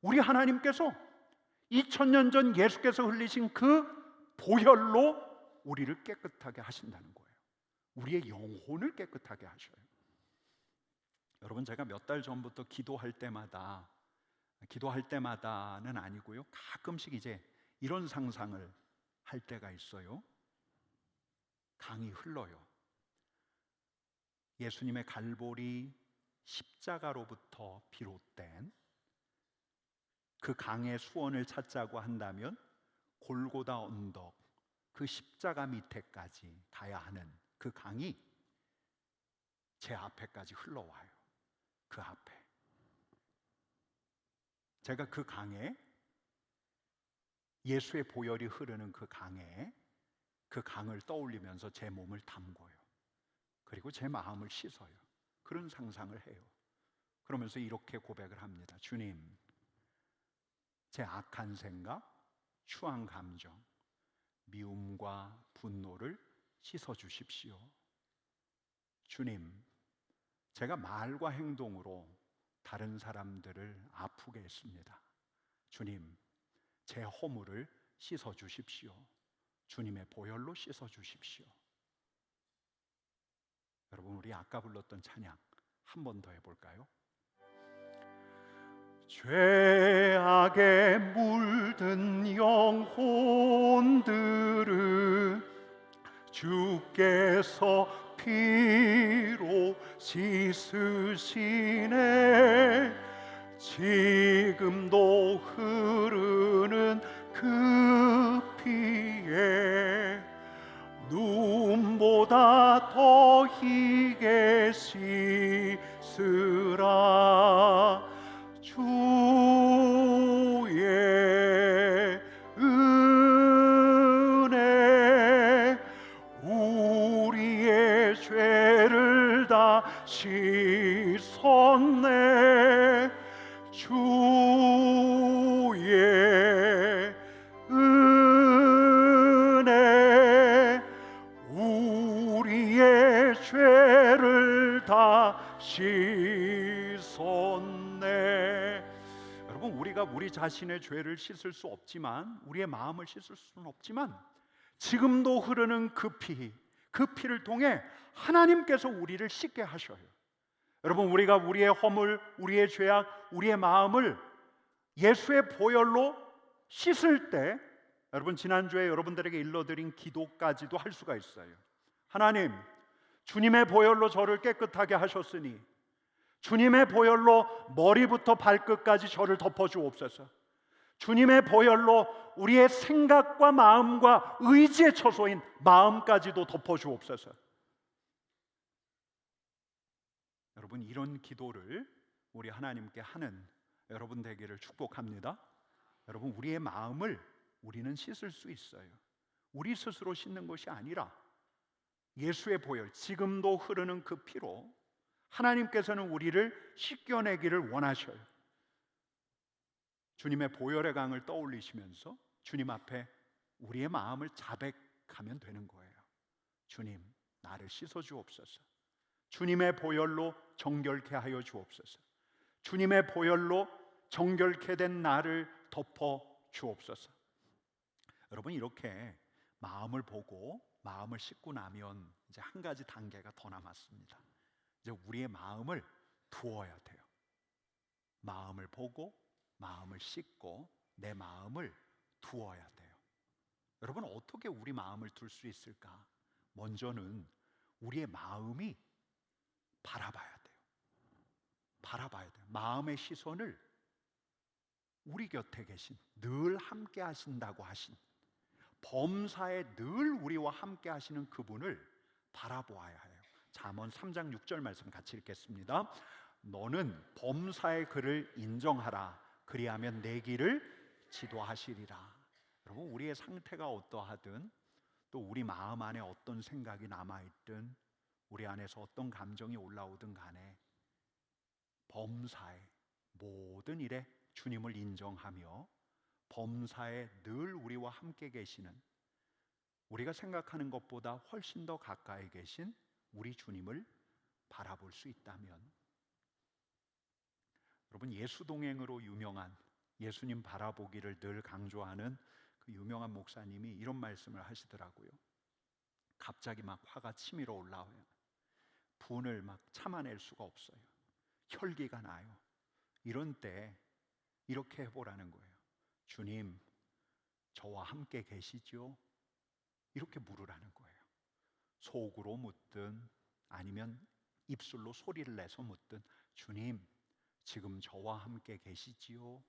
우리 하나님께서 2000년 전 예수께서 흘리신 그 보혈로 우리를 깨끗하게 하신다는 거예요. 우리의 영혼을 깨끗하게 하셔요. 여러분, 제가 몇 달 전부터 기도할 때마다는 아니고요, 가끔씩 이제 이런 상상을 할 때가 있어요. 강이 흘러요. 예수님의 갈보리 십자가로부터 비롯된 그 강의 수원을 찾자고 한다면 골고다 언덕, 그 십자가 밑에까지 가야 하는 그 강이 제 앞에까지 흘러와요. 그 앞에 제가 그 강에, 예수의 보혈이 흐르는 그 강에, 그 강을 떠올리면서 제 몸을 담궈요. 그리고 제 마음을 씻어요. 그런 상상을 해요. 그러면서 이렇게 고백을 합니다. 주님, 제 악한 생각, 추한 감정, 미움과 분노를 씻어 주십시오. 주님, 제가 말과 행동으로 다른 사람들을 아프게 했습니다. 주님, 제 허물을 씻어 주십시오. 주님의 보혈로 씻어 주십시오. 여러분, 우리 아까 불렀던 찬양 한 번 더 해볼까요? 죄악에 물든 영혼들은 주께서 피로 씻으시네. 지금도 흐르는 그 피에 눈보다 더 희게 씻으라. 주의 은혜 우리의 죄를 다 씻었네. 주의 은혜 우리의 죄를 다 씻었네. 여러분, 우리가 우리 자신의 죄를 씻을 수 없지만, 우리의 마음을 씻을 수는 없지만, 지금도 흐르는 그 피를 통해 하나님께서 우리를 씻게 하셔요. 여러분, 우리가 우리의 허물, 우리의 죄악, 우리의 마음을 예수의 보혈로 씻을 때, 여러분, 지난주에 여러분들에게 일러드린 기도까지도 할 수가 있어요. 하나님, 주님의 보혈로 저를 깨끗하게 하셨으니 주님의 보혈로 머리부터 발끝까지 저를 덮어주옵소서. 주님의 보혈로 우리의 생각과 마음과 의지의 처소인 마음까지도 덮어주옵소서. 여러분, 이런 기도를 우리 하나님께 하는 여러분 되기를 축복합니다. 여러분, 우리의 마음을 우리는 씻을 수 있어요. 우리 스스로 씻는 것이 아니라 예수의 보혈, 지금도 흐르는 그 피로 하나님께서는 우리를 씻겨내기를 원하셔요. 주님의 보혈의 강을 떠올리시면서 주님 앞에 우리의 마음을 자백하면 되는 거예요. 주님, 나를 씻어 주옵소서. 주님의 보혈로 정결케 하여 주옵소서. 주님의 보혈로 정결케 된 나를 덮어 주옵소서. 여러분, 이렇게 마음을 보고 마음을 씻고 나면 이제 한 가지 단계가 더 남았습니다. 이제 우리의 마음을 두어야 돼요. 마음을 보고 마음을 씻고 내 마음을 두어야 돼요. 여러분, 어떻게 우리 마음을 둘 수 있을까? 먼저는 우리의 마음이 바라봐야 돼요. 바라봐야 돼요. 마음의 시선을 우리 곁에 계신, 늘 함께 하신다고 하신, 범사에 늘 우리와 함께 하시는 그분을 바라보아야 해요. 잠언 3장 6절 말씀 같이 읽겠습니다. 너는 범사의 그를 인정하라. 그리하면 내 길을 지도하시리라. 여러분, 우리의 상태가 어떠하든 또 우리 마음 안에 어떤 생각이 남아있든 우리 안에서 어떤 감정이 올라오든 간에 범사의 모든 일에 주님을 인정하며 범사에 늘 우리와 함께 계시는, 우리가 생각하는 것보다 훨씬 더 가까이 계신 우리 주님을 바라볼 수 있다면, 여러분, 예수동행으로 유명한, 예수님 바라보기를 늘 강조하는 그 유명한 목사님이 이런 말씀을 하시더라고요. 갑자기 막 화가 치밀어 올라와요. 분을 막 참아낼 수가 없어요. 혈기가 나요. 이런 때 이렇게 해보라는 거예요. 주님, 저와 함께 계시죠? 이렇게 물으라는 거예요. 속으로 묻든 아니면 입술로 소리를 내서 묻든, 주님, 지금 저와 함께 계시지요?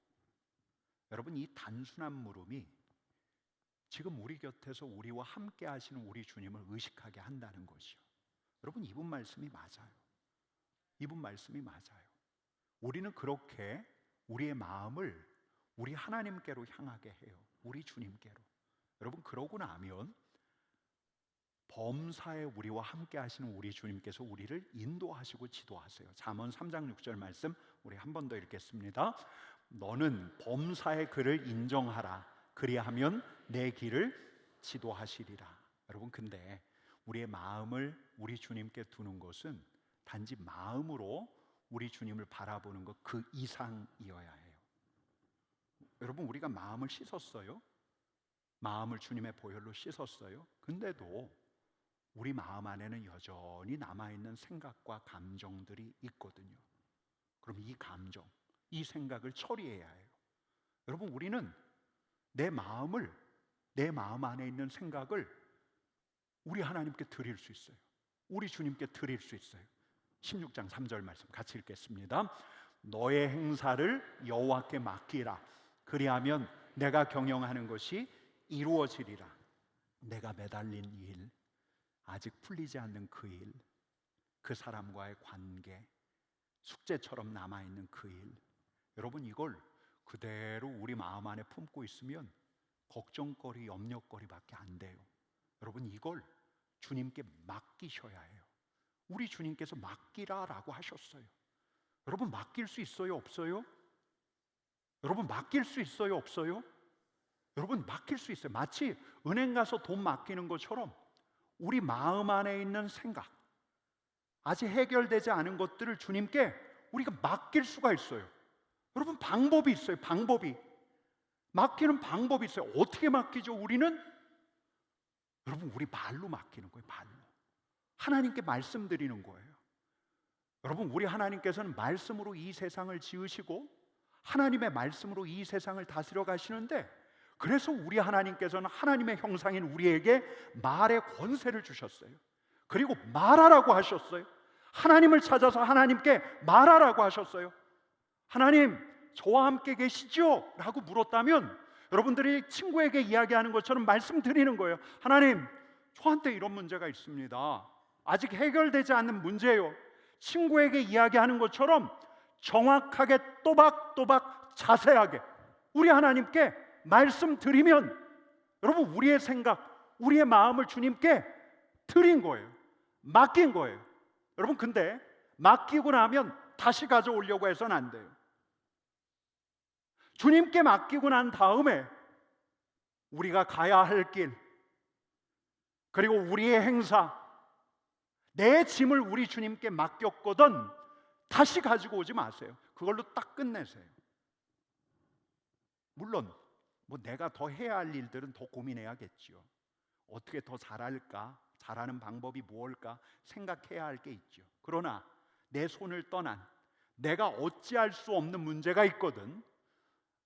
여러분, 이 단순한 물음이 지금 우리 곁에서 우리와 함께 하시는 우리 주님을 의식하게 한다는 것이요. 여러분, 이분 말씀이 맞아요. 이분 말씀이 맞아요. 우리는 그렇게 우리의 마음을 우리 하나님께로 향하게 해요. 우리 주님께로. 여러분, 그러고 나면 범사에 우리와 함께 하시는 우리 주님께서 우리를 인도하시고 지도하세요. 잠언 3장 6절 말씀 우리 한 번 더 읽겠습니다. 너는 범사의 그를 인정하라. 그리하면 내 길을 지도하시리라. 여러분, 근데 우리의 마음을 우리 주님께 두는 것은 단지 마음으로 우리 주님을 바라보는 것 그 이상이어야 해요. 여러분, 우리가 마음을 씻었어요. 마음을 주님의 보혈로 씻었어요. 근데도 우리 마음 안에는 여전히 남아있는 생각과 감정들이 있거든요. 그럼 이 감정, 이 생각을 처리해야 해요. 여러분, 우리는 내 마음 안에 있는 생각을 우리 하나님께 드릴 수 있어요. 우리 주님께 드릴 수 있어요. 16장 3절 말씀 같이 읽겠습니다. 너의 행사를 여호와께 맡기라. 그리하면 내가 경영하는 것이 이루어지리라. 내가 매달린 일, 아직 풀리지 않는 그 일, 그 사람과의 관계, 숙제처럼 남아있는 그 일, 여러분, 이걸 그대로 우리 마음 안에 품고 있으면 걱정거리, 염려거리밖에 안 돼요. 여러분, 이걸 주님께 맡기셔야 해요. 우리 주님께서 맡기라라고 하셨어요. 여러분, 맡길 수 있어요, 없어요? 여러분, 맡길 수 있어요, 없어요? 여러분, 맡길 수 있어요. 마치 은행 가서 돈 맡기는 것처럼 우리 마음 안에 있는 생각, 아직 해결되지 않은 것들을 주님께 우리가 맡길 수가 있어요. 여러분, 방법이 있어요. 방법이. 맡기는 방법이 있어요. 어떻게 맡기죠? 우리는, 여러분, 우리 말로 맡기는 거예요. 말로. 하나님께 말씀드리는 거예요. 여러분, 우리 하나님께서는 말씀으로 이 세상을 지으시고 하나님의 말씀으로 이 세상을 다스려 가시는데, 그래서 우리 하나님께서는 하나님의 형상인 우리에게 말의 권세를 주셨어요. 그리고 말하라고 하셨어요. 하나님을 찾아서 하나님께 말하라고 하셨어요. 하나님, 저와 함께 계시죠? 라고 물었다면 여러분들이 친구에게 이야기하는 것처럼 말씀드리는 거예요. 하나님, 저한테 이런 문제가 있습니다. 아직 해결되지 않는 문제예요. 친구에게 이야기하는 것처럼 정확하게 또박또박 자세하게 우리 하나님께 말씀드리면 여러분 우리의 생각, 우리의 마음을 주님께 드린 거예요. 맡긴 거예요. 여러분 근데 맡기고 나면 다시 가져오려고 해서는 안 돼요. 주님께 맡기고 난 다음에 우리가 가야 할 길, 그리고 우리의 행사, 내 짐을 우리 주님께 맡겼거든 다시 가지고 오지 마세요. 그걸로 딱 끝내세요. 물론 뭐 내가 더 해야 할 일들은 더 고민해야겠죠. 어떻게 더 잘할까? 잘하는 방법이 무엇일까? 생각해야 할 게 있죠. 그러나 내 손을 떠난, 내가 어찌할 수 없는 문제가 있거든,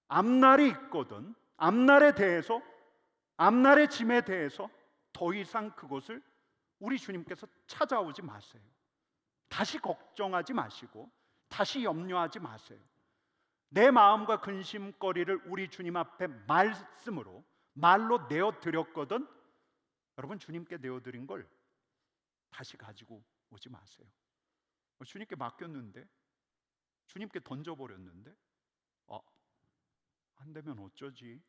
앞날이 있거든, 앞날에 대해서, 앞날의 짐에 대해서 더 이상 그것을 우리 주님께서 찾아오지 마세요. 다시 걱정하지 마시고 다시 염려하지 마세요. 내 마음과 근심거리를 우리 주님 앞에 말씀으로, 말로 내어드렸거든 여러분 주님께 내어드린 걸 다시 가지고 오지 마세요. 주님께 맡겼는데, 주님께 던져버렸는데 안 되면 어쩌지?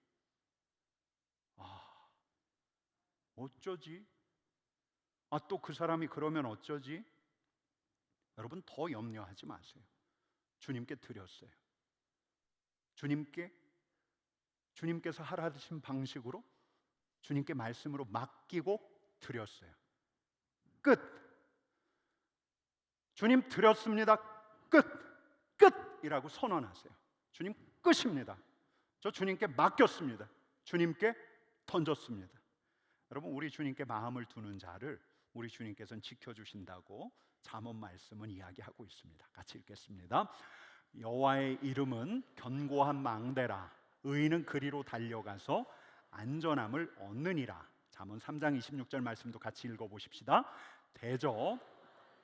어쩌지? 또 그 사람이 그러면 어쩌지? 여러분 더 염려하지 마세요. 주님께 드렸어요. 주님께서 하라 하신 방식으로 주님께 말씀으로 맡기고 드렸어요. 끝. 주님 드렸습니다. 끝. 끝이라고 선언하세요. 주님 끝입니다. 저 주님께 맡겼습니다. 주님께 던졌습니다. 여러분 우리 주님께 마음을 두는 자를 우리 주님께서는 지켜주신다고 잠언 말씀은 이야기하고 있습니다. 같이 읽겠습니다. 여호와의 이름은 견고한 망대라. 의인은 그리로 달려가서 안전함을 얻느니라. 잠언 3장 26절 말씀도 같이 읽어보십시다. 대저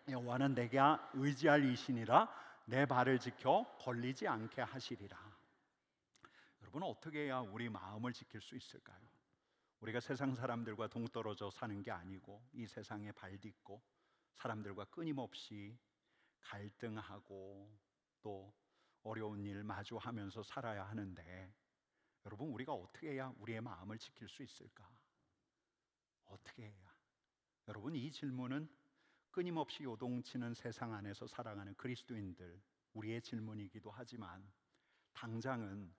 여호와는 내게 의지할 이신이라. 내 발을 지켜 걸리지 않게 하시리라. 여러분 어떻게 해야 우리 마음을 지킬 수 있을까요? 우리가 세상 사람들과 동떨어져 사는 게 아니고 이 세상에 발딛고 사람들과 끊임없이 갈등하고 또 어려운 일 마주하면서 살아야 하는데 여러분 우리가 어떻게 해야 우리의 마음을 지킬 수 있을까? 어떻게 해야? 여러분 이 질문은 끊임없이 요동치는 세상 안에서 살아가는 그리스도인들 우리의 질문이기도 하지만 당장은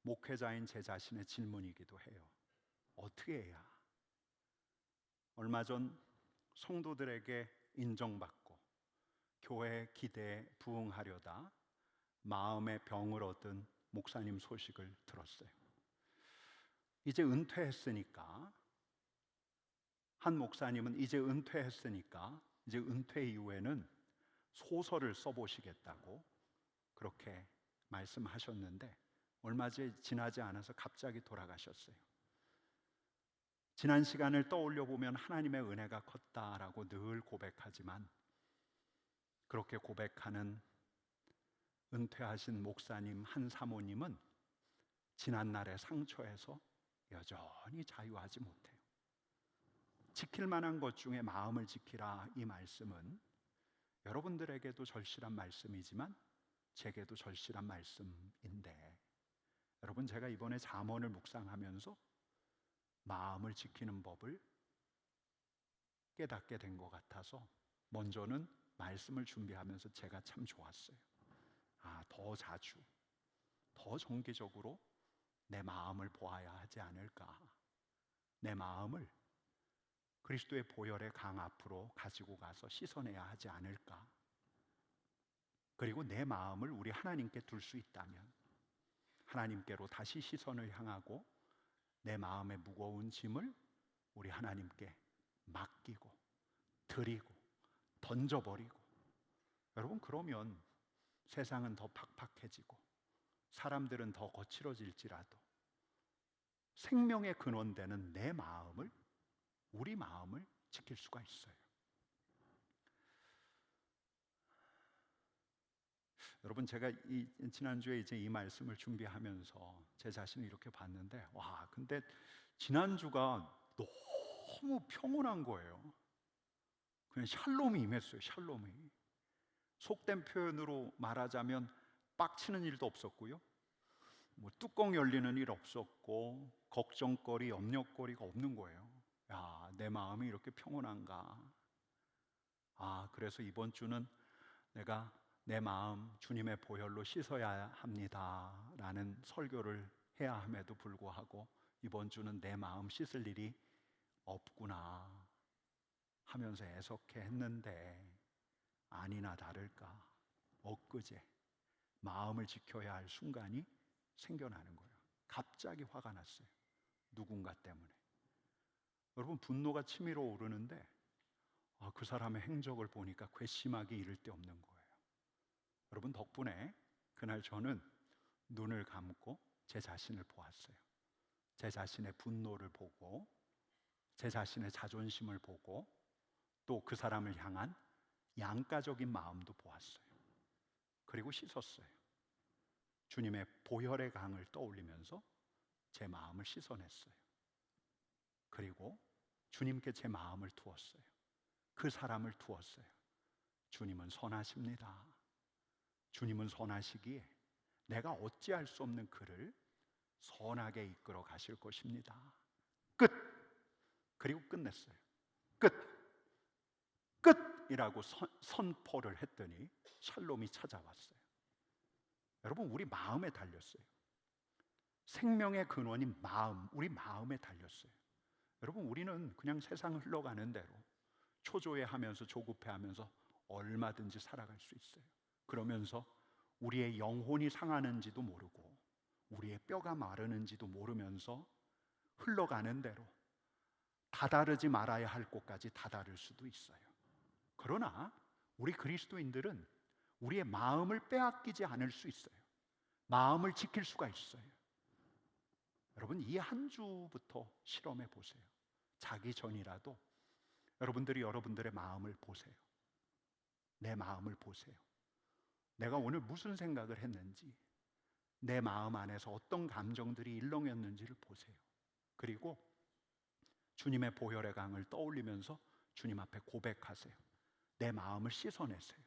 목회자인 제 자신의 질문이기도 해요. 어떻게 해야? 얼마 전 성도들에게 인정받고 교회 기대에 부응하려다 마음의 병을 얻은 목사님 소식을 들었어요. 이제 은퇴했으니까, 한 목사님은 이제 은퇴했으니까 이제 은퇴 이후에는 소설을 써보시겠다고 그렇게 말씀하셨는데 얼마 지나지 않아서 갑자기 돌아가셨어요. 지난 시간을 떠올려 보면 하나님의 은혜가 컸다라고 늘 고백하지만 그렇게 고백하는 은퇴하신 목사님 한 사모님은 지난 날의 상처에서 여전히 자유하지 못해요. 지킬 만한 것 중에 마음을 지키라, 이 말씀은 여러분들에게도 절실한 말씀이지만 제게도 절실한 말씀인데 여러분 제가 이번에 잠언을 묵상하면서 마음을 지키는 법을 깨닫게 된 것 같아서 먼저는 말씀을 준비하면서 제가 참 좋았어요. 더 자주, 더 정기적으로 내 마음을 보아야 하지 않을까. 내 마음을 그리스도의 보혈의 강 앞으로 가지고 가서 씻어내야 하지 않을까. 그리고 내 마음을 우리 하나님께 둘 수 있다면 하나님께로 다시 시선을 향하고 내 마음의 무거운 짐을 우리 하나님께 맡기고 드리고 던져버리고 여러분 그러면 세상은 더 팍팍해지고 사람들은 더 거칠어질지라도 생명의 근원되는 내 마음을, 우리 마음을 지킬 수가 있어요. 여러분 제가 지난주에 이제 이 말씀을 준비하면서 제 자신을 이렇게 봤는데 근데 지난주가 너무 평온한 거예요. 그냥 샬롬이 임했어요. 샬롬이. 속된 표현으로 말하자면 빡치는 일도 없었고요. 뭐 뚜껑 열리는 일 없었고 걱정거리, 염려거리가 없는 거예요. 야, 내 마음이 이렇게 평온한가? 그래서 이번 주는 내가 내 마음 주님의 보혈로 씻어야 합니다라는 설교를 해야 함에도 불구하고 이번 주는 내 마음 씻을 일이 없구나 하면서 애석해 했는데, 아니나 다를까 엊그제 마음을 지켜야 할 순간이 생겨나는 거예요. 갑자기 화가 났어요. 누군가 때문에. 여러분, 분노가 치밀어 오르는데 그 사람의 행적을 보니까 괘씸하기 이를 데 없는 거예요. 여러분 덕분에 그날 저는 눈을 감고 제 자신을 보았어요. 제 자신의 분노를 보고, 제 자신의 자존심을 보고, 또 그 사람을 향한 양가적인 마음도 보았어요. 그리고 씻었어요. 주님의 보혈의 강을 떠올리면서 제 마음을 씻어냈어요. 그리고 주님께 제 마음을 두었어요. 그 사람을 두었어요. 주님은 선하십니다. 주님은 선하시기에 내가 어찌할 수 없는 그를 선하게 이끌어 가실 것입니다. 끝! 그리고 끝냈어요. 끝이라고 선포를 했더니 샬롬이 찾아왔어요. 여러분, 우리 마음에 달렸어요. 생명의 근원인 마음, 우리 마음에 달렸어요. 여러분, 우리는 그냥 세상 흘러가는 대로 초조해하면서 조급해하면서 얼마든지 살아갈 수 있어요. 그러면서 우리의 영혼이 상하는지도 모르고 우리의 뼈가 마르는지도 모르면서 흘러가는 대로 다다르지 말아야 할 곳까지 다다를 수도 있어요. 그러나 우리 그리스도인들은 우리의 마음을 빼앗기지 않을 수 있어요. 마음을 지킬 수가 있어요. 여러분, 이 한 주부터 실험해 보세요. 자기 전이라도 여러분들이 여러분들의 마음을 보세요. 내 마음을 보세요. 내가 오늘 무슨 생각을 했는지, 내 마음 안에서 어떤 감정들이 일렁였는지를 보세요. 그리고 주님의 보혈의 강을 떠올리면서 주님 앞에 고백하세요. 내 마음을 씻어내세요.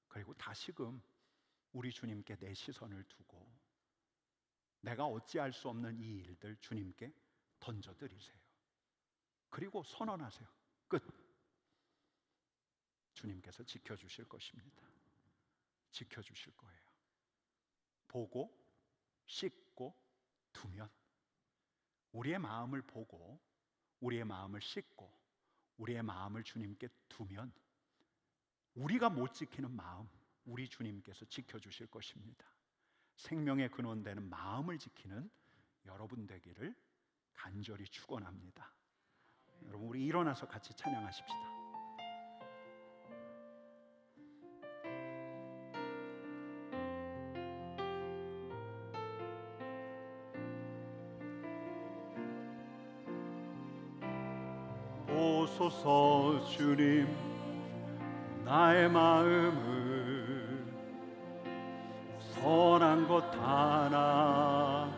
그리고 다시금 우리 주님께 내 시선을 두고 내가 어찌할 수 없는 이 일들 주님께 던져드리세요. 그리고 선언하세요. 끝. 주님께서 지켜주실 것입니다. 지켜주실 거예요. 보고 씻고 두면, 우리의 마음을 보고 우리의 마음을 씻고 우리의 마음을 주님께 두면 우리가 못 지키는 마음 우리 주님께서 지켜주실 것입니다. 생명의 근원되는 마음을 지키는 여러분 되기를 간절히 축원합니다. 여러분, 우리 일어나서 같이 찬양하십시다. 보소서 주님, 나의 마음을 선한 것 하나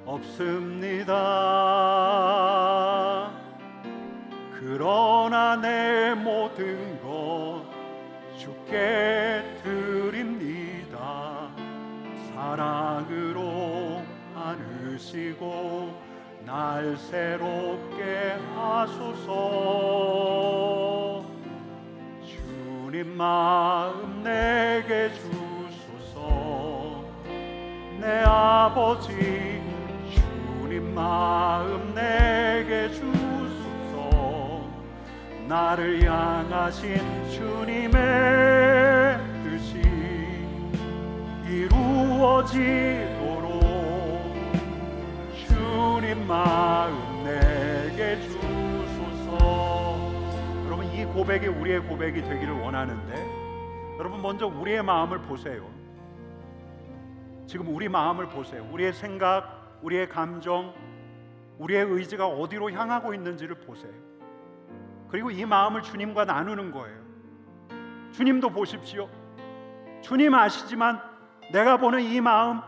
없습니다. 그러나 내 모든 것 주께 드립니다. 사랑으로 안으시고 날 새롭게 하소서. 주님 마음 내게 주소서. 내 아버지 주님 마음 내게 주소서. 나를 향하신 주님의 뜻이 이루어지도록 주님 마음 내게 주소서. 여러분, 이 고백이 우리의 고백이 되기를 원하는데, 여러분 먼저 우리의 마음을 보세요. 지금 우리 마음을 보세요. 우리의 생각, 우리의 감정, 우리의 의지가 어디로 향하고 있는지를 보세요. 그리고 이 마음을 주님과 나누는 거예요. 주님도 보십시오. 주님 아시지만 내가 보는 이 마음,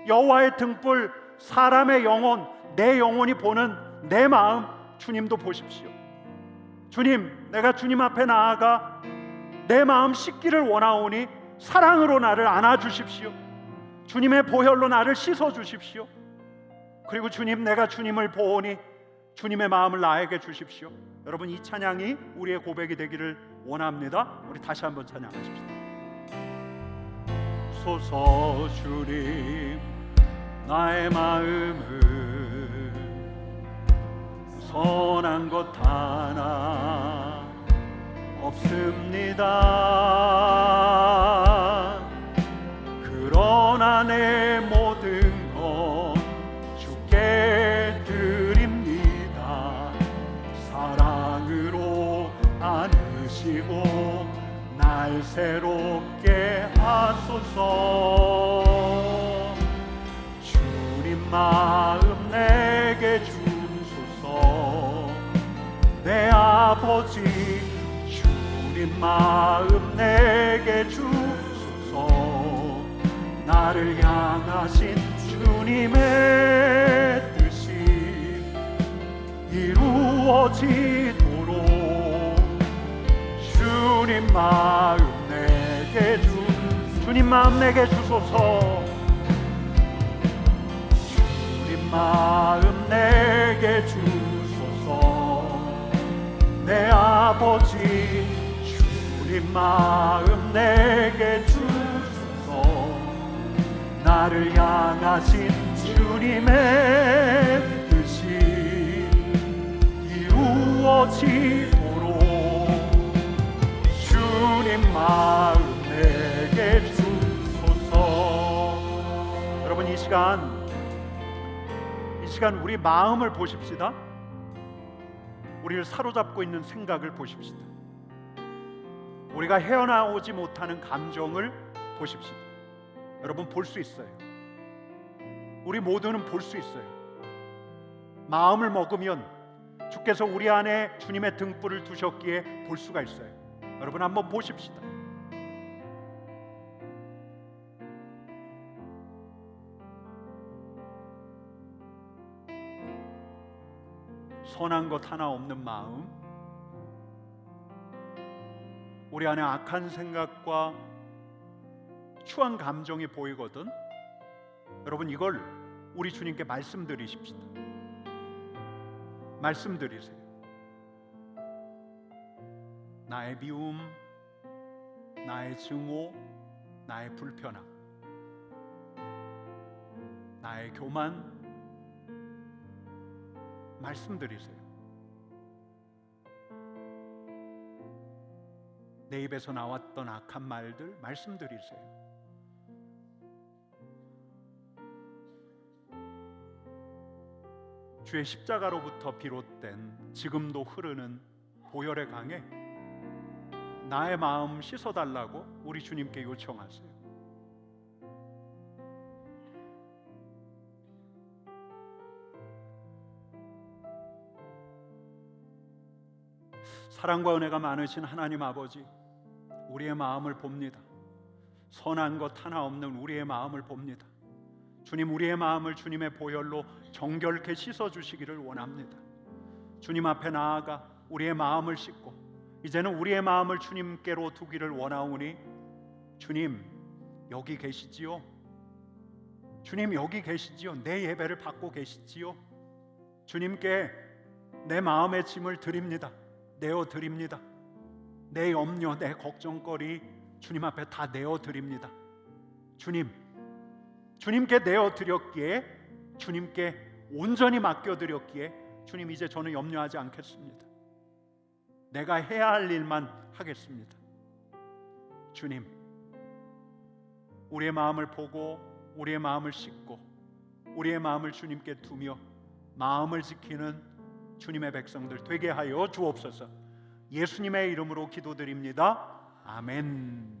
여호와의 등불, 사람의 영혼, 내 영혼이 보는 내 마음, 주님도 보십시오. 주님, 내가 주님 앞에 나아가 내 마음 씻기를 원하오니 사랑으로 나를 안아주십시오. 주님의 보혈로 나를 씻어 주십시오. 그리고 주님, 내가 주님을 보오니 주님의 마음을 나에게 주십시오. 여러분, 이 찬양이 우리의 고백이 되기를 원합니다. 우리 다시 한번 찬양하십시다. 소서 주님, 나의 마음을 선한 것 하나 없습니다. 그러나 내 모든 것 주께 드립니다. 사랑으로 안으시고 날 새롭게 하소서. 주님 마음 내게 주소서. 내 아버지, 주님 마음 내게 주소서. 나를 향하신 주님의 뜻이 이루어지도록 주님 마음 내게 주님 마음 내게 주소서. 주님 마음 내게 주소서. 내 아버지, 주님 마음 내게 주소서. 나를 향하신 주님의 뜻이 이루어지도록 주님 마음 내게 주소서. 여러분, 이 시간 우리 마음을 보십시다. 우리를 사로잡고 있는 생각을 보십시다. 우리가 헤어나오지 못하는 감정을 보십시다. 여러분, 볼 수 있어요. 우리 모두는 볼 수 있어요. 마음을 먹으면 주께서 우리 안에 주님의 등불을 두셨기에 볼 수가 있어요. 여러분, 한번 보십시다. 선한 것 하나 없는 마음, 우리 안에 악한 생각과 추한 감정이 보이거든. 여러분, 이걸 우리 주님께 말씀드리십시다. 말씀드리세요. 나의 미움, 나의 증오, 나의 불편함, 나의 교만, 말씀드리세요. 내 입에서 나왔던 악한 말들 말씀드리세요. 주의 십자가로부터 비롯된 지금도 흐르는 보혈의 강에 나의 마음 씻어달라고 우리 주님께 요청하세요. 사랑과 은혜가 많으신 하나님 아버지, 우리의 마음을 봅니다. 선한 것 하나 없는 우리의 마음을 봅니다. 주님, 우리의 마음을 주님의 보혈로 정결케 씻어주시기를 원합니다. 주님 앞에 나아가 우리의 마음을 씻고 이제는 우리의 마음을 주님께로 두기를 원하오니, 주님 여기 계시지요? 주님 여기 계시지요? 내 예배를 받고 계시지요? 주님께 내 마음의 짐을 드립니다. 내어드립니다. 내 염려, 내 걱정거리 주님 앞에 다 내어드립니다. 주님께 내어드렸기에, 주님께 온전히 맡겨드렸기에 주님, 이제 저는 염려하지 않겠습니다. 내가 해야 할 일만 하겠습니다. 주님, 우리의 마음을 보고 우리의 마음을 씻고 우리의 마음을 주님께 두며 마음을 지키는 주님의 백성들 되게 하여 주옵소서. 예수님의 이름으로 기도드립니다. 아멘.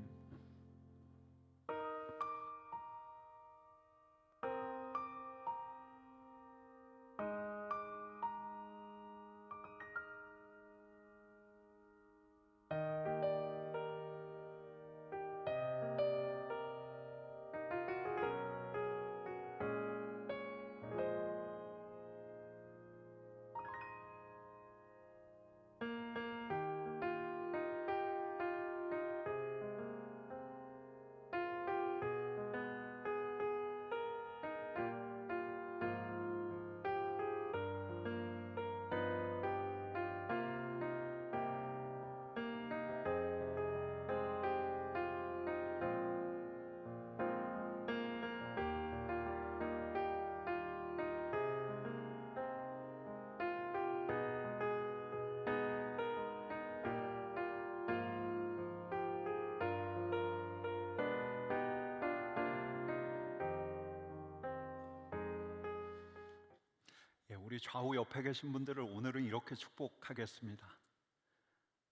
우리 좌우 옆에 계신 분들을 오늘은 이렇게 축복하겠습니다.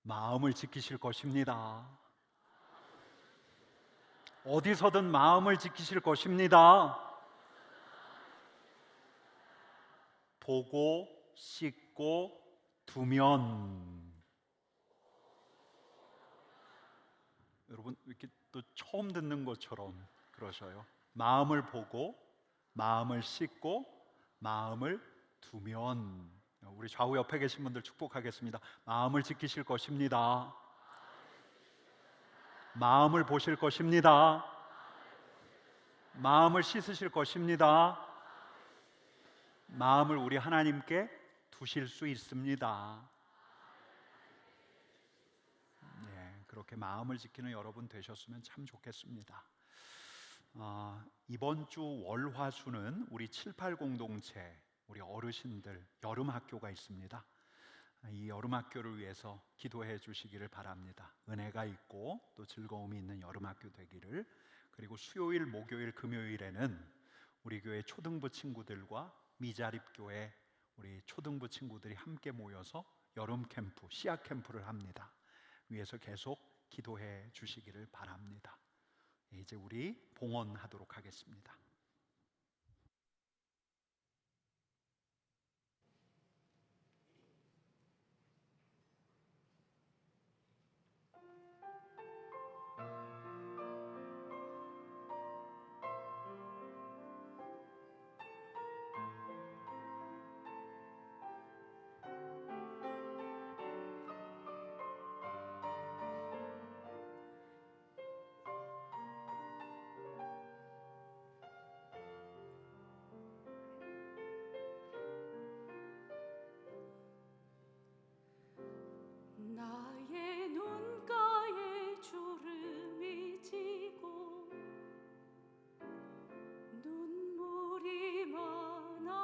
마음을 지키실 것입니다. 어디서든 마음을 지키실 것입니다. 보고 씻고 두면. 여러분 이렇게 또 처음 듣는 것처럼 그러셔요. 마음을 보고 마음을 씻고 마음을 두면. 우리 좌우 옆에 계신 분들 축복하겠습니다. 마음을 지키실 것입니다. 마음을 보실 것입니다. 마음을 씻으실 것입니다. 마음을 우리 하나님께 두실 수 있습니다. 네, 그렇게 마음을 지키는 여러분 되셨으면 참 좋겠습니다. 이번 주 월화수는 우리 78 공동체, 우리 어르신들 여름 학교가 있습니다. 이 여름 학교를 위해서 기도해 주시기를 바랍니다. 은혜가 있고 또 즐거움이 있는 여름 학교 되기를. 그리고 수요일, 목요일, 금요일에는 우리 교회 초등부 친구들과 미자립교회 우리 초등부 친구들이 함께 모여서 여름 캠프, 씨앗 캠프를 합니다. 위에서 계속 기도해 주시기를 바랍니다. 이제 우리 봉헌하도록 하겠습니다. 나의 눈가에 주름이 지고 눈물이 많아졌습니다.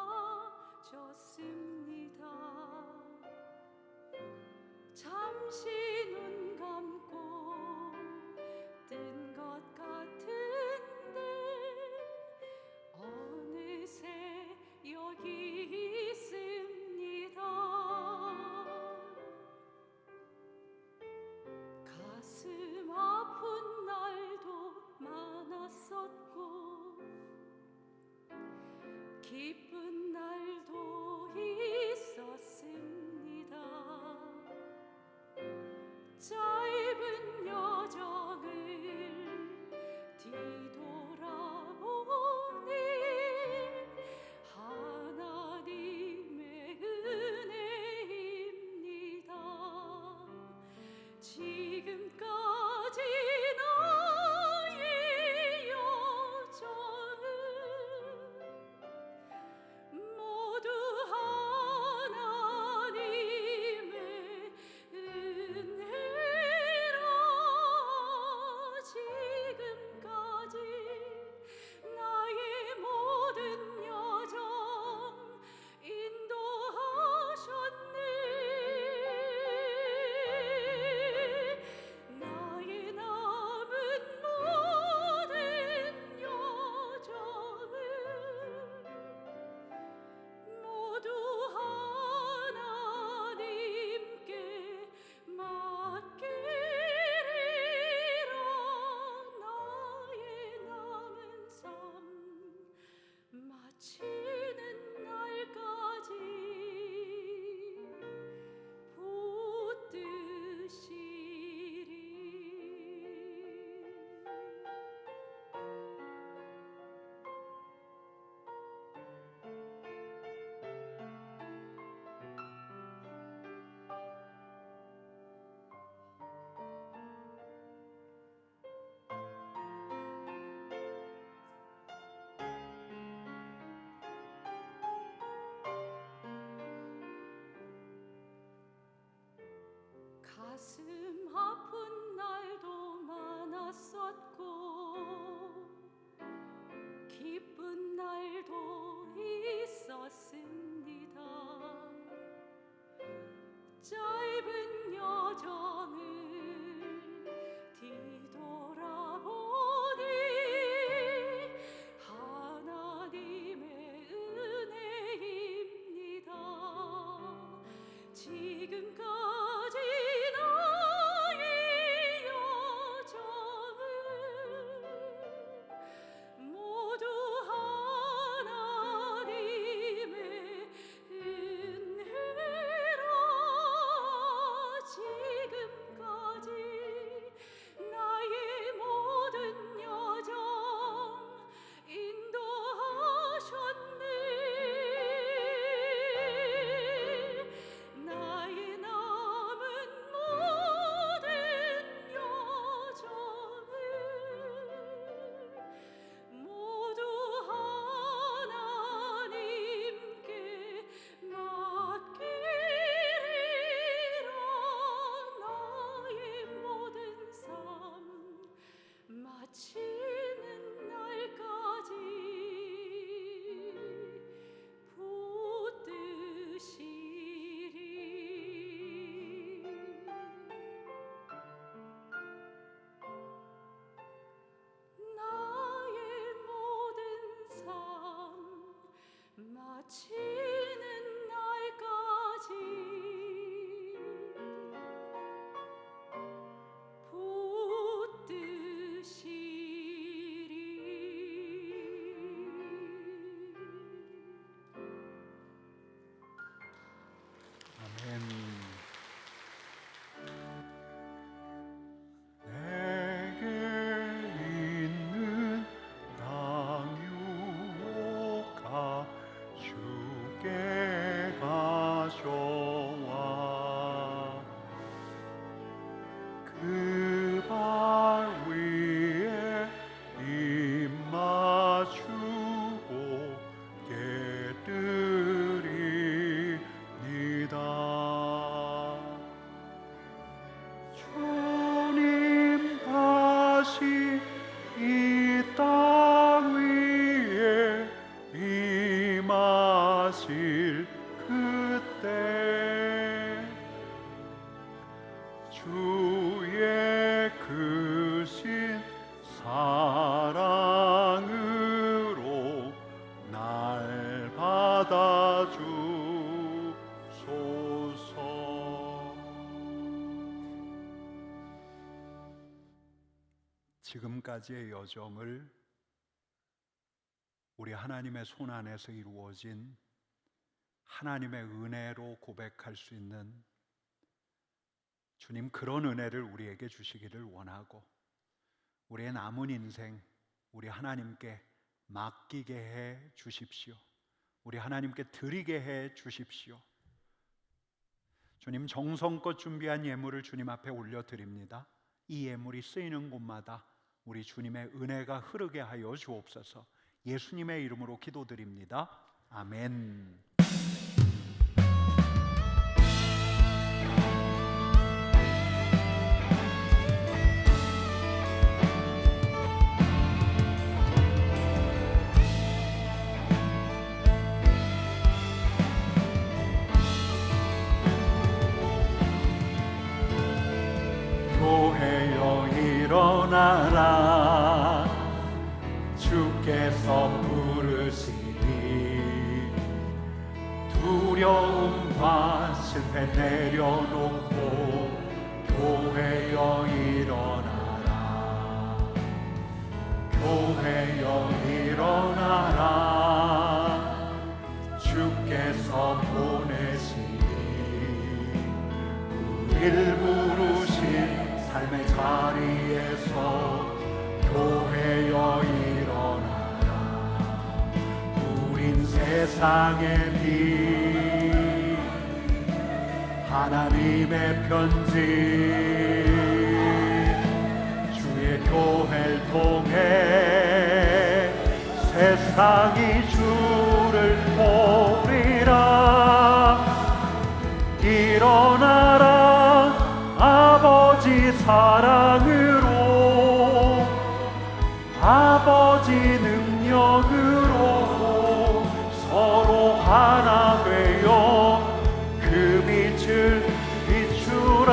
잠시 눈 감고 뜬 것 같은데 어느새 여기 있습니다. 가슴 아픈 날도 많았었고 기쁜 날도 있었습니다. 짧은 여정을 뒤돌아보니 하나님의 은혜입니다. 지금까지 나의 여정은 모두 하나님의 은혜라. 지금까지 나의 모든 여정 인도하셨네. 나의 남은 모든 여정을 모두 하나님께 맡기리라. 나의 남은 삶 마치는 날까지 붙드시리. 가슴 아픈 날도 많았었고 기쁜 날도 있었습니다. 짧은 여정을 뒤돌아보니 하나님의 은혜입니다. 함께 가셔와 그 발 위에 입 맞추고 깨뜨리니다. 주님 다시 이 땅 위에 임하실 그때 주의 크신 사랑으로 날 받아주소서. 지금까지의 여정을 우리 하나님의 손 안에서 이루어진 하나님의 은혜로 고백할 수 있는 주님, 그런 은혜를 우리에게 주시기를 원하고 우리의 남은 인생 우리 하나님께 맡기게 해 주십시오. 우리 하나님께 드리게 해 주십시오. 주님, 정성껏 준비한 예물을 주님 앞에 올려드립니다. 이 예물이 쓰이는 곳마다 우리 주님의 은혜가 흐르게 하여 주옵소서. 예수님의 이름으로 기도드립니다. 아멘. 교회여 일어나라 주께서 부르시니 두려움과 실패 내려놓고 교회여 일어나라 교회여 일어나라 주께서 보내시니 우릴 부르신 삶의 자리에서 교회여 일어나라. 우린 세상의 빛 하나님의 편지 주의 교회를 통해 세상이 주를 보리라. 일어나라 아버지 사랑으로 아버지 능력으로 서로 하나 되어 그 빛을 비추라.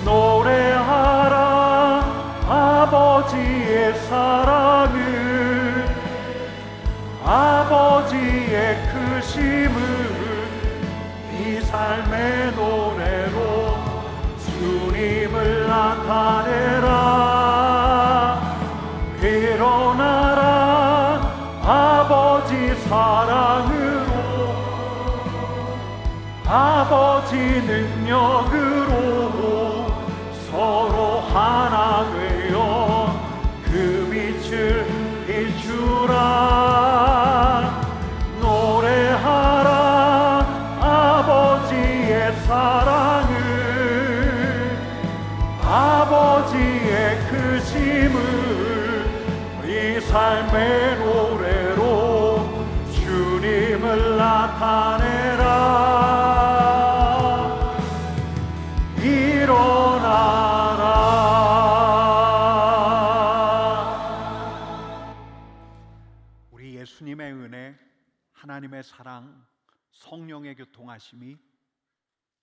노래하라 아버지의 사랑을 아버지의 크심을 이 삶의 노래로 주님을 나타내라. 일어나라 아버지 사랑으로 아버지 능력으로 서로 하나 되어 그 빛을 비추라. 노래하라 아버지의 사랑을 아버지의 크심을 이 삶의 노래로 주님을 나타내라. 일어나라. 우리 예수님의 은혜, 하나님의 사랑, 성령의 교통하심이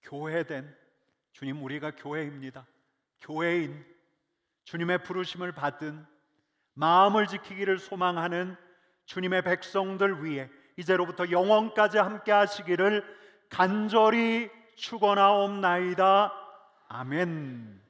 교회된 주님, 우리가 교회입니다. 교회인 주님의 부르심을 받은 마음을 지키기를 소망하는 주님의 백성들 위해 이제로부터 영원까지 함께 하시기를 간절히 축원하옵나이다. 아멘.